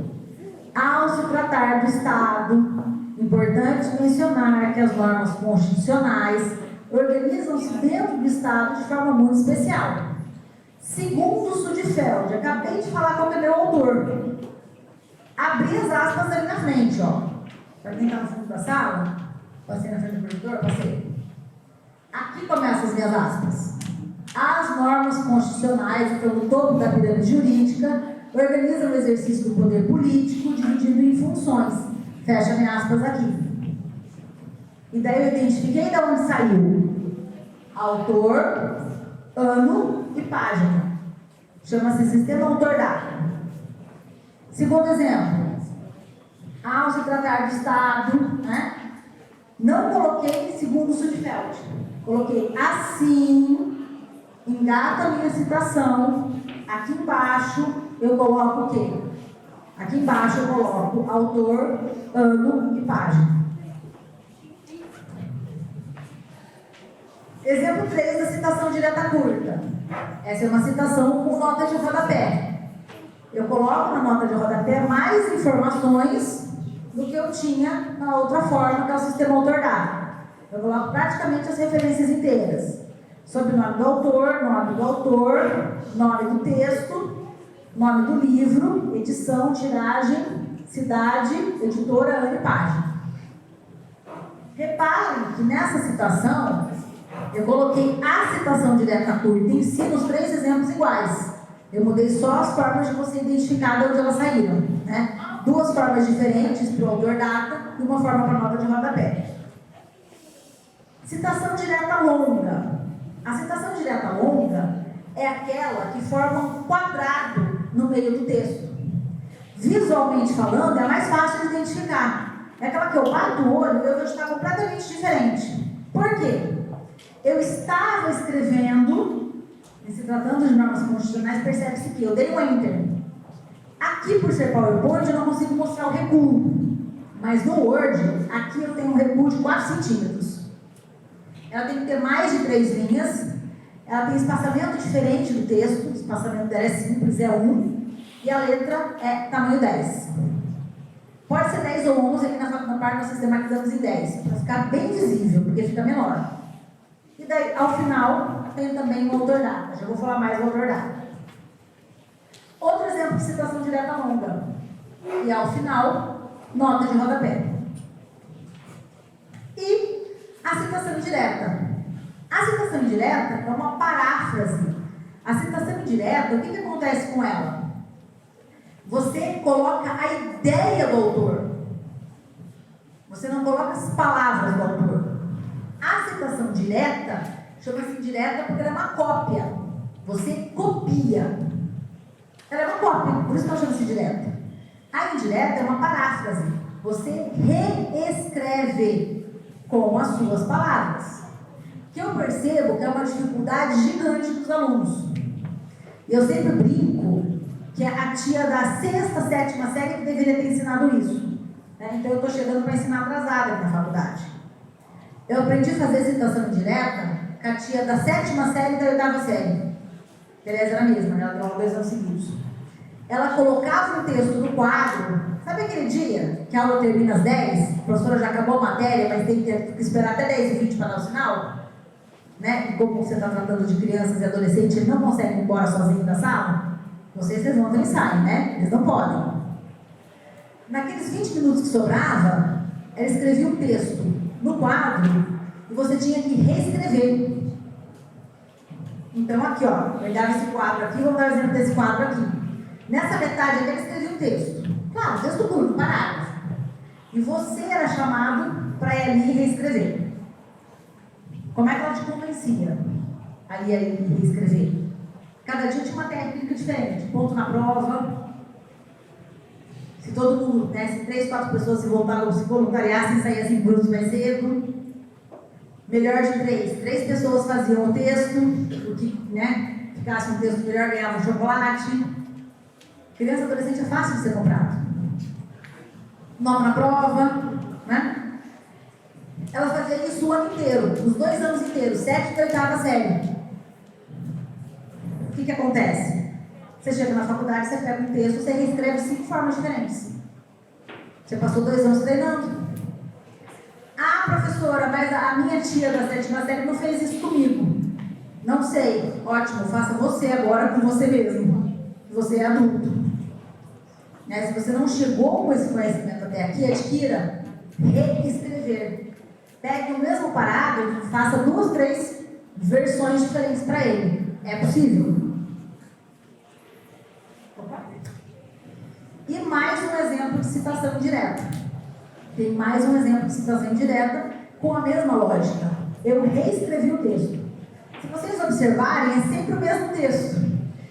Speaker 1: Ao se tratar do Estado, importante mencionar que as normas constitucionais organizam-se dentro do Estado de forma muito especial. Segundo Sudfeld, acabei de falar qual é meu autor. Abri as aspas ali na frente, ó. Para quem está no fundo da sala, passei na frente do projetor, passei. Aqui começam as minhas aspas. As normas constitucionais, então, no topo da pirâmide jurídica, organizam o exercício do poder político, dividido em funções. Fecha minhas aspas aqui. E daí eu identifiquei de onde saiu. Autor, ano e página. Chama-se sistema autor data. Segundo exemplo. Ao se tratar do Estado, né? Não coloquei segundo Sudfeld. Coloquei assim. Engata a minha citação. Aqui embaixo eu coloco o quê? Aqui embaixo eu coloco autor, ano e página. Exemplo 3 da citação direta curta. Essa é uma citação com nota de rodapé. Eu coloco na nota de rodapé mais informações do que eu tinha na outra forma, que é o sistema autor dado. Eu coloco praticamente as referências inteiras. Sobrenome do autor, nome do texto, nome do livro, edição, tiragem, cidade, editora, ano e página. Reparem que nessa citação, eu coloquei a citação direta curta em si nos 3 exemplos iguais. Eu mudei só as formas de você identificar de onde elas saíram, né? 2 formas diferentes para o autor data e uma forma para a nota de rodapé. Citação direta longa. A citação direta longa é aquela que forma um quadrado no meio do texto. Visualmente falando, é mais fácil de identificar. É aquela que eu bato o olho e eu vejo que está completamente diferente. Por quê? Eu estava escrevendo, e se tratando de normas constitucionais, percebe-se que eu dei um enter. Aqui, por ser PowerPoint, eu não consigo mostrar o recuo. Mas no Word, aqui eu tenho um recuo de 4 centímetros. Ela tem que ter mais de 3 linhas. Ela tem espaçamento diferente do texto. O espaçamento dela é simples, é 1. E a letra é tamanho 10. Pode ser 10 ou 11, aqui na parte nós sistematizamos em 10. Para ficar bem visível, porque fica menor. E daí, ao final, tem também o autor data. Já vou falar mais do autor data. Outro exemplo de citação direta longa. E ao final, nota de rodapé. E a citação indireta. A citação indireta é uma paráfrase. A citação indireta, o que acontece com ela? Você coloca a ideia do autor. Você não coloca as palavras do autor. A citação direta chama-se indireta porque ela é uma cópia. Você copia. Ela é uma cópia, por isso que ela chama-se direta. A indireta é uma paráfrase. Você reescreve com as suas palavras. Que eu percebo que é uma dificuldade gigante dos alunos. Eu sempre brinco que é a tia da 6ª, 7ª série que deveria ter ensinado isso. Então eu estou chegando para ensinar atrasada aqui na faculdade. Eu aprendi a fazer citação indireta com a tia da 7ª série e da 8ª série. Tereza era a mesma, ela deu aula 2 anos seguidos. Ela colocava um texto no quadro. Sabe aquele dia que a aula termina às 10? A professora já acabou a matéria, mas tem que esperar até 10h20 para dar o sinal? Né? E como você está tratando de crianças e adolescentes, eles não conseguem ir embora sozinhos da sala? Vocês levantam e saem, né? Eles não podem. Naqueles 20 minutos que sobrava, ela escrevia um texto no quadro e você tinha que reescrever. Então aqui, ó, eu dava esse quadro aqui, vamos dar o exemplo desse quadro aqui. Nessa metade aqui, ela escrevia um texto. Claro, texto curto, parágrafo. E você era chamado para ir ali reescrever. Como é que ela te convencia ali a escrever? Cada dia tinha uma técnica diferente. Ponto na prova. Se todo mundo, né, se 3, 4 pessoas se voluntariassem, saíssem em grupos mais cedo. Melhor de 3. 3 pessoas faziam o texto, o que, né, ficasse um texto melhor ganhava um chocolate. Criança e adolescente é fácil de ser comprado. Nome na prova, né? Ela fazia isso o ano inteiro, os 2 anos inteiros, 7ª e 8ª série. O que acontece? Você chega na faculdade, você pega um texto, você reescreve 5 formas diferentes. Você passou 2 anos treinando. Ah, professora, mas a minha tia da 7ª série não fez isso comigo. Não sei. Ótimo, faça você agora com você mesmo. Você é adulto. Né? Se você não chegou com esse conhecimento até aqui, adquira reescrever. Pegue o mesmo parágrafo e faça 2, 3 versões diferentes para ele. É possível? Opa. E mais um exemplo de citação indireta. Tem mais um exemplo de citação indireta com a mesma lógica. Eu reescrevi o texto. Se vocês observarem, é sempre o mesmo texto.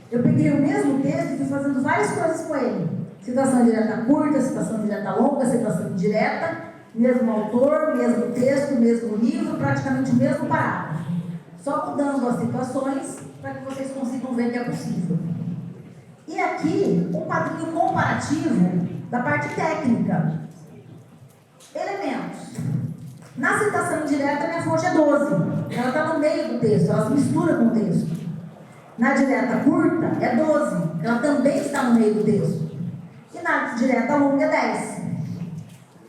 Speaker 1: Eu peguei o mesmo texto e fui fazendo várias coisas com ele. Citação indireta curta, citação indireta longa, citação indireta, mesmo autor, mesmo texto, mesmo livro, praticamente o mesmo parágrafo. Só mudando as situações para que vocês consigam ver que é possível. E aqui, um quadrinho comparativo da parte técnica. Elementos. Na citação indireta, minha fonte é 12. Ela está no meio do texto, ela se mistura com o texto. Na direta curta, é 12. Ela também está no meio do texto. E na direta longa, é 10.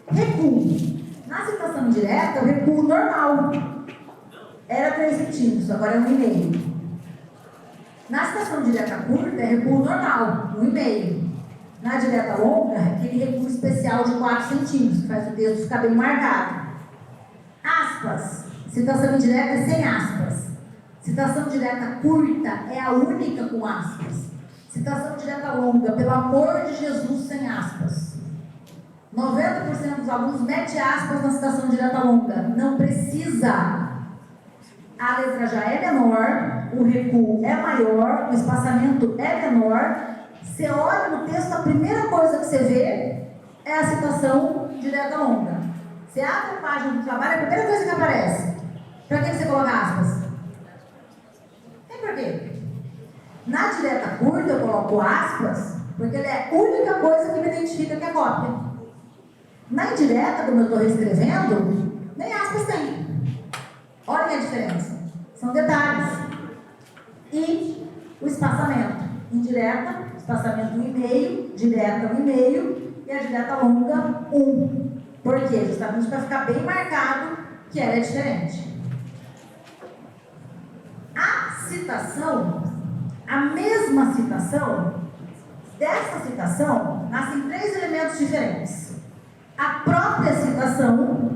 Speaker 1: Recuo. Na citação indireta, o recuo normal. Era 3 centímetros, agora é 1,5. Na citação direta curta, é recuo normal, 1,5. Na direta longa, é aquele recuo especial de 4 centímetros, que faz o texto ficar bem marcado. Aspas. Citação indireta é sem aspas. Citação direta curta é a única com aspas. Citação direta longa, pelo amor de Jesus, sem aspas. 90% dos alunos mete aspas na citação direta longa. Não precisa. A letra já é menor, o recuo é maior, o espaçamento é menor. Você olha no texto, a primeira coisa que você vê é a citação direta longa. Você abre a página do trabalho, a primeira coisa que aparece. Para que você coloca aspas? Tem por quê? Na direta curta eu coloco aspas, porque ela é a única coisa que me identifica que é cópia. Na indireta, como eu estou reescrevendo, nem aspas tem. Olhem a diferença. São detalhes. E o espaçamento. Indireta, espaçamento 1,5, direta 1,5 e a direta longa 1. Por quê? Justamente para ficar bem marcado que ela é diferente. A citação, a mesma citação, dessa citação, nascem 3 elementos diferentes. A própria citação,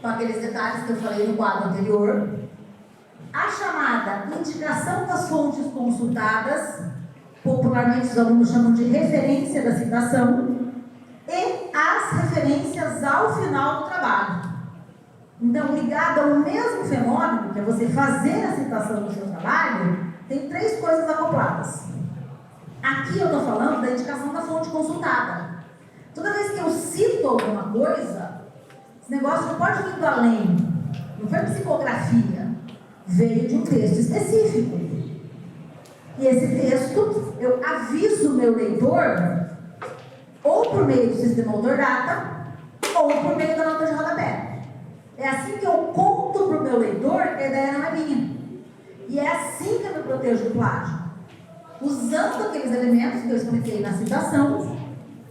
Speaker 1: com aqueles detalhes que eu falei no quadro anterior, a chamada indicação das fontes consultadas, popularmente os alunos chamam de referência da citação, e as referências ao final do trabalho. Então, ligado ao mesmo fenômeno, que é você fazer a citação do seu trabalho, tem 3 coisas acopladas. Aqui eu estou falando da indicação da fonte consultada. Toda vez que eu cito alguma coisa, esse negócio não pode vir do além. Não foi psicografia. Veio de um texto específico. E esse texto, eu aviso o meu leitor, ou por meio do sistema AutorData, ou por meio da nota de rodapé. É assim que eu conto para o meu leitor que a ideia não é minha. E é assim que eu me protejo do plágio. Usando aqueles elementos que eu expliquei na citação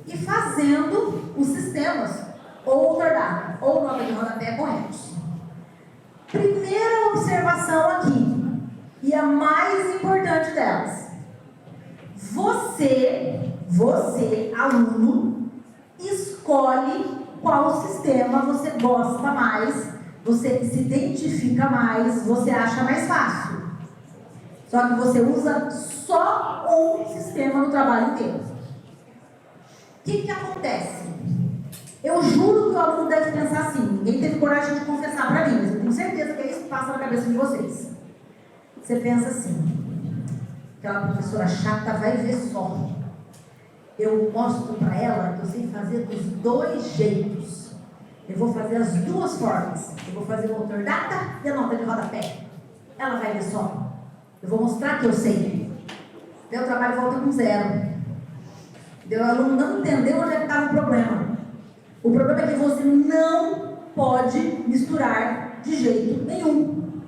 Speaker 1: e fazendo os sistemas, ou AutorData, ou nota de rodapé corretos. Primeira observação aqui, e a mais importante delas. Você, aluno, escolhe qual sistema você gosta mais, você se identifica mais, você acha mais fácil. Só que você usa só um sistema no trabalho inteiro. O que acontece? Eu juro que o aluno deve pensar assim, ninguém teve coragem de confessar para mim, mas eu tenho certeza que é isso que passa na cabeça de vocês. Você pensa assim, aquela professora chata vai ver só. Eu mostro para ela que eu sei fazer dos dois jeitos. Eu vou fazer as duas formas. Eu vou fazer o autor data e a nota de rodapé. Ela vai ver só. Eu vou mostrar que eu sei. Daí o trabalho volta com 0. Daí o aluno não entendeu onde é que estava o problema. O problema é que você não pode misturar de jeito nenhum.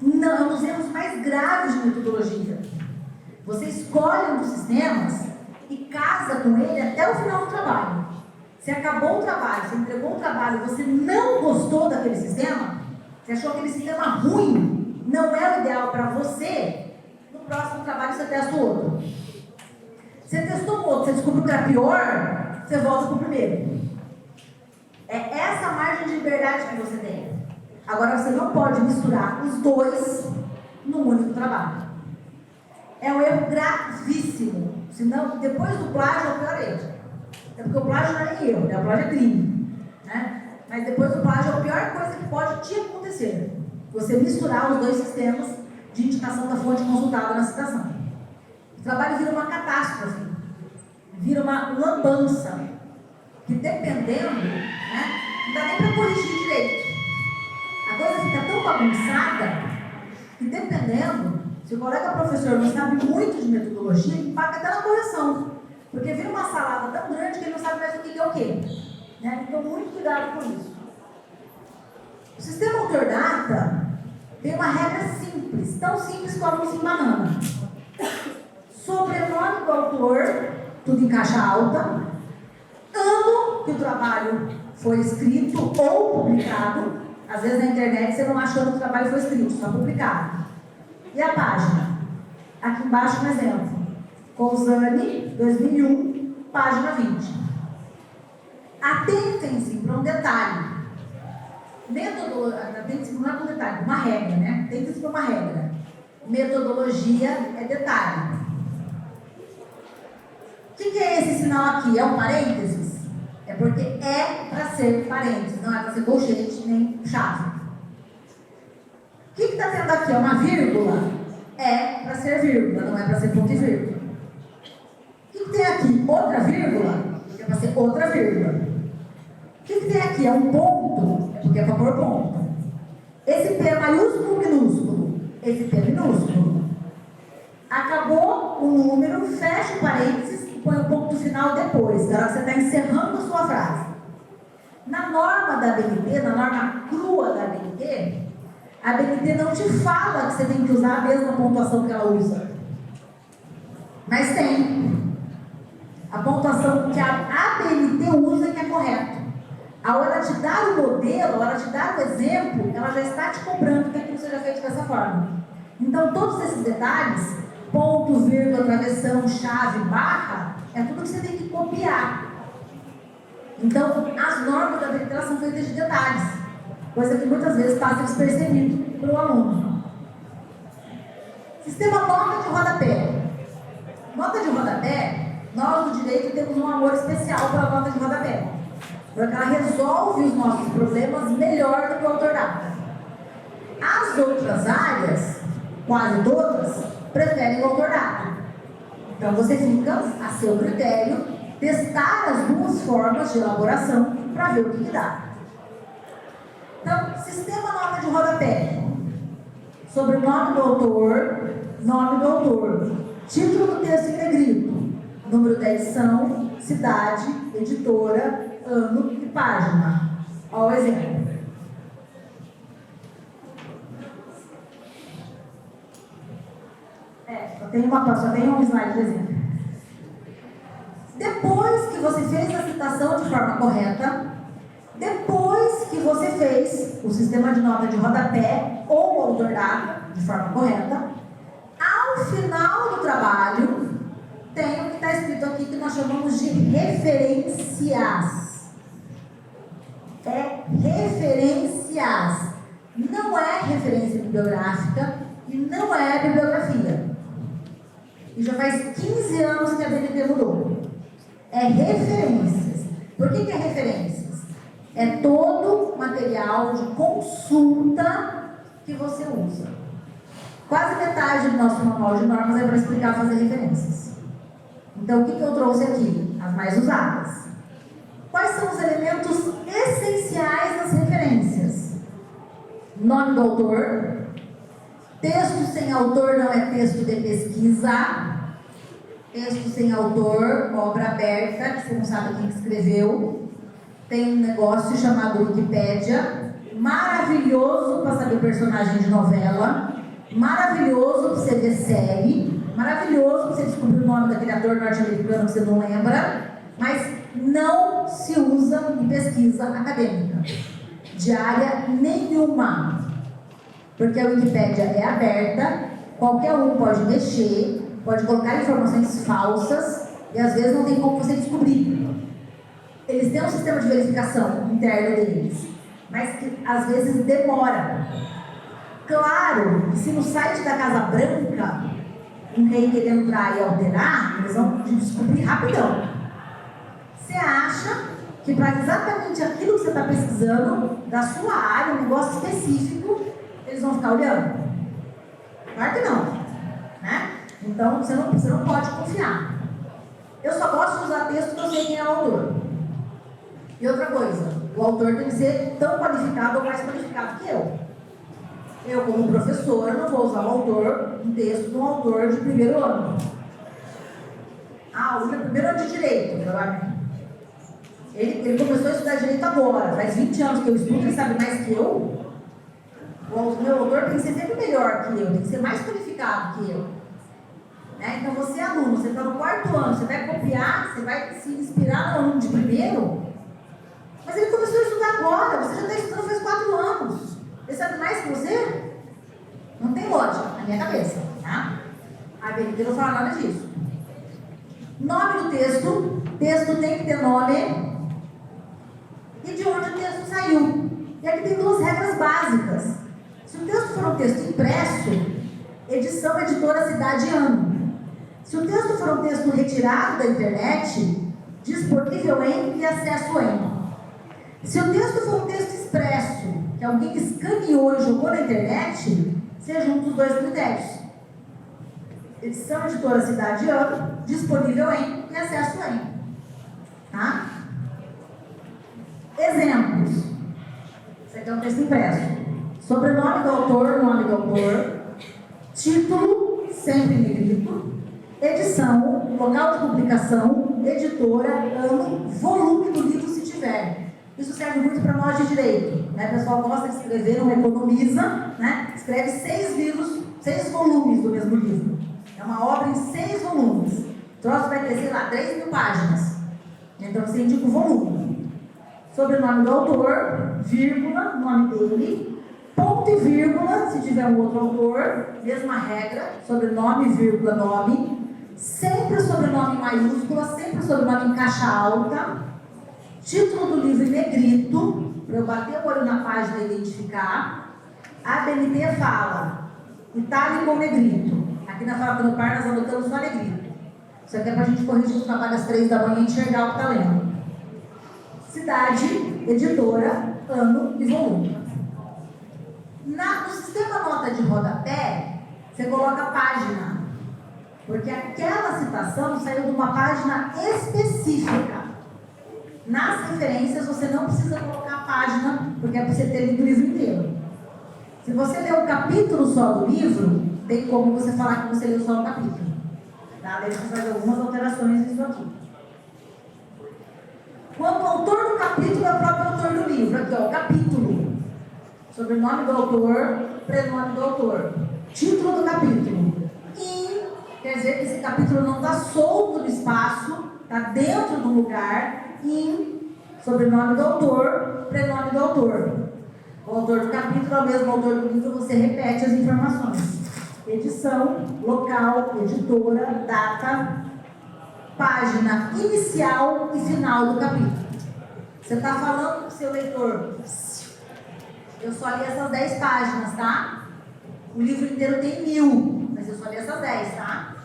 Speaker 1: Não, é um dos erros mais graves de metodologia. Você escolhe um dos sistemas e casa com ele até o final do trabalho. Você acabou o trabalho, você entregou o trabalho, você não gostou daquele sistema, você achou aquele sistema ruim, não é o ideal para você, no próximo trabalho você testa o outro. Você testou o outro, você descobriu que era pior, você volta para o primeiro. É essa margem de liberdade que você tem. Agora você não pode misturar os dois num único trabalho. É um erro gravíssimo. Senão, depois do plágio é o pior erro. É porque o plágio não é erro, né? O plágio é crime. Né? Mas depois do plágio é a pior coisa que pode te acontecer. Você misturar os dois sistemas de indicação da fonte consultada na citação. O trabalho vira uma catástrofe. Vira uma lambança. Que dependendo, né, não dá nem para corrigir direito. A coisa fica tão bagunçada que dependendo, se o colega professor não sabe muito de metodologia, impacta até na correção. Porque vira uma salada tão grande que ele não sabe mais o que é o quê. Né? Então, muito cuidado com isso. O sistema autor data tem uma regra simples, tão simples que o aluno se embanana. Sobrenome do autor, tudo em caixa alta, ano que o trabalho foi escrito ou publicado. Às vezes na internet você não acha que o trabalho foi escrito, só publicado. E a página? Aqui embaixo um exemplo. Cousane, 2001, página 20. Atentem-se para um detalhe. Atentem-se não é um detalhe, uma regra, né? Atentem-se para uma regra. Metodologia é detalhe. O que é esse sinal aqui? É um parênteses? É porque é para ser parênteses, não é para ser colchete nem chave. O que está tendo aqui? É uma vírgula? É para ser vírgula, não é para ser ponto e vírgula. O que tem aqui? Outra vírgula? É para ser outra vírgula. O que tem aqui? É um ponto? É porque é para pôr ponto. Esse P é maiúsculo ou minúsculo? Esse P é minúsculo. Acabou o número, fecha o parênteses e põe o ponto final depois, na hora que você está encerrando a sua frase. Na norma da ABNT, na norma crua da ABNT, a ABNT não te fala que você tem que usar a mesma pontuação que ela usa. Mas tem. A pontuação que a ABNT usa que é correta. A hora de dar o modelo, a hora de dar o exemplo, ela já está te cobrando que aquilo seja feito dessa forma. Então, todos esses detalhes, ponto, vírgula, travessão, chave, barra, é tudo que você tem que copiar. Então, as normas da ABNT são feitas de detalhes, coisa que muitas vezes passa despercebido para o aluno. Sistema nota de rodapé. Nota de rodapé, nós do direito temos um amor especial pela nota de rodapé, porque ela resolve os nossos problemas melhor do que o autor data. As outras áreas, quase todas, preferem o autor data. Então você fica a seu critério testar as duas formas de elaboração para ver o que dá. Então, sistema nota de rodapé. Sobrenome do autor, nome do autor, título do texto em negrito, número da edição, cidade, editora, ano e página. Olha o exemplo. Só tem um slide de exemplo. Depois que você fez a citação de forma correta, depois que você fez o sistema de nota de rodapé ou o autor data de forma correta, ao final do trabalho, tem o que está escrito aqui que nós chamamos de referências. É referências. Não é referência bibliográfica e não é bibliografia. E já faz 15 anos que a BNT mudou. É referências. Por que é referências? É todo material de consulta que você usa. Quase metade do nosso manual de normas é para explicar fazer referências. Então, o que eu trouxe aqui? As mais usadas. Quais são os elementos essenciais das referências? Nome do autor. Texto sem autor não é texto de pesquisa. Texto sem autor, obra aberta, que você não sabe quem escreveu. Tem um negócio chamado Wikipédia, maravilhoso para saber personagem de novela, maravilhoso para você ver série, maravilhoso para você descobrir o nome daquele ator norte-americano que você não lembra, mas não se usa em pesquisa acadêmica, de área nenhuma. Porque a Wikipédia é aberta, qualquer um pode mexer, pode colocar informações falsas e às vezes não tem como você descobrir. Eles têm um sistema de verificação interno deles, mas que às vezes demora. Claro que se no site da Casa Branca um rei querer entrar e alterar, eles vão descobrir rapidão. Você acha que para exatamente aquilo que você está pesquisando, da sua área, um negócio específico, eles vão ficar olhando? Claro que não, né? Então você não pode confiar. Eu só gosto de usar texto que eu sei quem é o autor. E outra coisa, o autor tem que ser tão qualificado ou mais qualificado que eu. Eu, como professora, não vou usar um texto de um autor de primeiro ano. O primeiro ano de direito, provavelmente. Ele começou a estudar direito agora, faz 20 anos que eu estudo, ele sabe mais que eu. O meu autor tem que ser sempre melhor que eu, tem que ser mais qualificado que eu. Né? Então você é aluno, você está no 4º ano, você vai copiar, você vai se inspirar no aluno de primeiro, mas ele começou a estudar agora, você já está estudando faz 4 anos. Ele sabe mais que você? Não tem lógica na minha cabeça, tá? A BNT não fala nada disso. Nome do texto. Texto tem que ter nome e de onde o texto saiu. E aqui tem 2 regras básicas. Se o texto for um texto impresso, edição, editora, cidade e ano. Se o texto for um texto retirado da internet, disponível em e acesso em. Se o texto for um texto expresso, que alguém escaneou e jogou na internet, você junta os 2 critérios. Edição, editora, cidade e ano, disponível em e acesso em. Tá? Exemplos. Isso aqui é um texto impresso. Sobrenome do autor, nome do autor, título, sempre em negrito, edição, local de publicação, editora, ano, volume do livro se tiver. Isso serve muito para nós de direito, né? O pessoal gosta de escrever, não economiza, né? Escreve 6 livros, 6 volumes do mesmo livro. É uma obra em 6 volumes. O troço vai ter, sei lá, 3.000 páginas. Então você indica o volume. Sobrenome do autor, vírgula, nome dele, ponto e vírgula, se tiver um outro autor, mesma regra, sobrenome, vírgula, nome, sempre sobrenome em maiúscula, sempre sobrenome em caixa alta, título do livro em negrito, para eu bater o olho na página e identificar. A BNT fala, itálico ou negrito. Aqui na Fábrica do Par nós anotamos só negrito. Isso aqui é para a gente corrigir os trabalhos às 3 da manhã e enxergar o que está lendo. Cidade, editora, ano e volume. No sistema nota de rodapé, você coloca página, porque aquela citação saiu de uma página específica. Nas referências, você não precisa colocar a página, porque é para você ter lido o livro inteiro. Se você ler um capítulo só do livro, tem como você falar que você leu só um capítulo. Tá? Daí você faz algumas alterações nisso aqui. Quando o autor do capítulo é o próprio autor do livro, aqui ó, o capítulo. Sobrenome do autor, prenome do autor. Título do capítulo. In, quer dizer que esse capítulo não está solto no espaço, está dentro do lugar. In, sobrenome do autor, prenome do autor. O autor do capítulo é o mesmo autor do livro, você repete as informações. Edição, local, editora, data, página inicial e final do capítulo. Você está falando para o seu leitor, eu só li essas 10 páginas, tá? O livro inteiro tem 1000, mas eu só li essas 10, tá?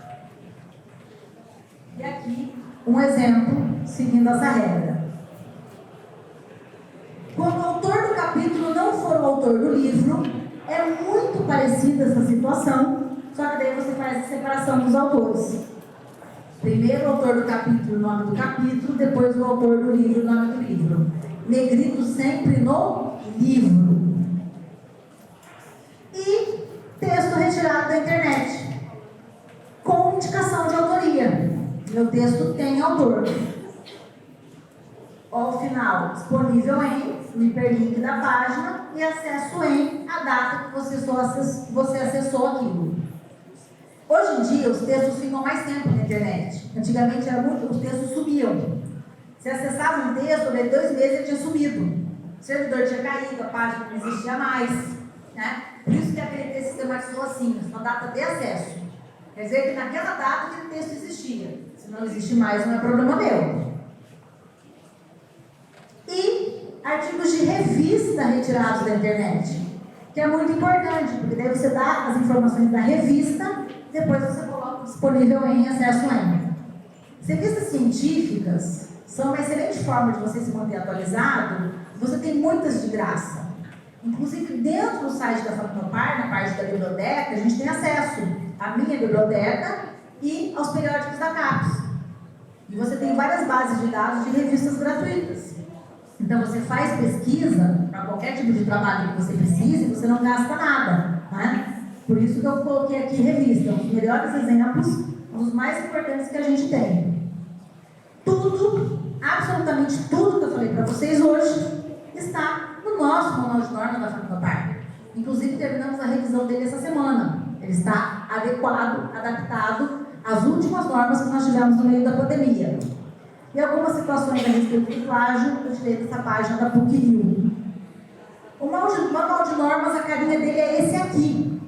Speaker 1: E aqui, um exemplo, seguindo essa regra. o autor do livro, é muito parecida essa situação, só que daí você faz a separação dos autores. Primeiro o autor do capítulo, o nome do capítulo, depois o autor do livro, o nome do livro. Negrito sempre no livro. E texto retirado da internet, com indicação de autoria. Meu texto tem autor. Ao final, disponível em o hiperlink da página e acesso em a data que você acessou aquilo. Hoje em dia, os textos ficam mais tempo na internet. Antigamente, os textos sumiam. Você acessava um texto, daí 2 meses ele tinha sumido. O servidor tinha caído, a página não existia mais. Né? Por isso que aquele texto sistematizou assim, só data de acesso. Quer dizer que naquela data aquele texto existia. Se não existe mais, não é problema meu. E artigos de revista retirados da internet, que é muito importante, porque daí você dá as informações da revista, depois você coloca disponível em acesso em. Revistas científicas são uma excelente forma de você se manter atualizado. Você tem muitas de graça. Inclusive, dentro do site da Facnopar, na parte da biblioteca, a gente tem acesso à minha biblioteca e aos periódicos da CAPES. E você tem várias bases de dados de revistas gratuitas. Então, você faz pesquisa para qualquer tipo de trabalho que você precise e você não gasta nada. Né? Por isso que eu coloquei aqui revista, os melhores exemplos, os mais importantes que a gente tem. Tudo, absolutamente tudo que eu falei para vocês hoje, está no nosso manual de normas da Facnopar. Inclusive, terminamos a revisão dele essa semana. Ele está adequado, adaptado às últimas normas que nós tivemos no meio da pandemia. E algumas situações a respeito do plágio, eu tirei dessa página da PUC-Rio. O manual de normas, a carinha dele é esse aqui.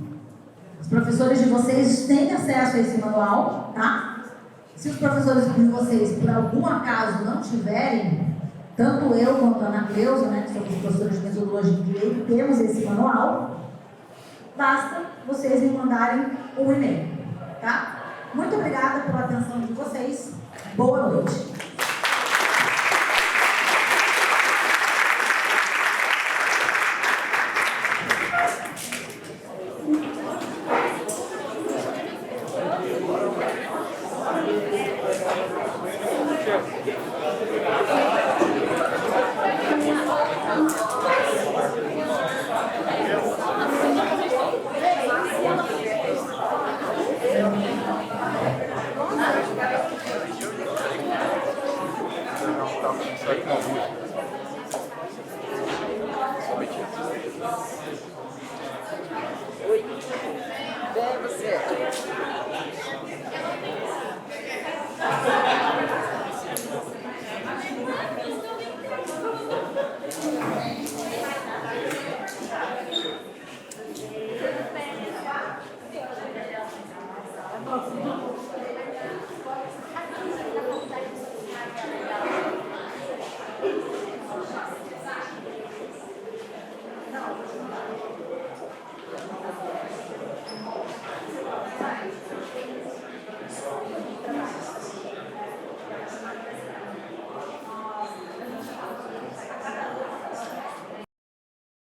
Speaker 1: Os professores de vocês têm acesso a esse manual, tá? Se os professores de vocês, por algum acaso, não tiverem, tanto eu quanto a Ana Cleusa, né, que somos professores de metodologia de direito, temos esse manual, basta vocês me mandarem um e-mail, tá? Muito obrigada pela atenção de vocês. Boa noite.
Speaker 2: Thank you.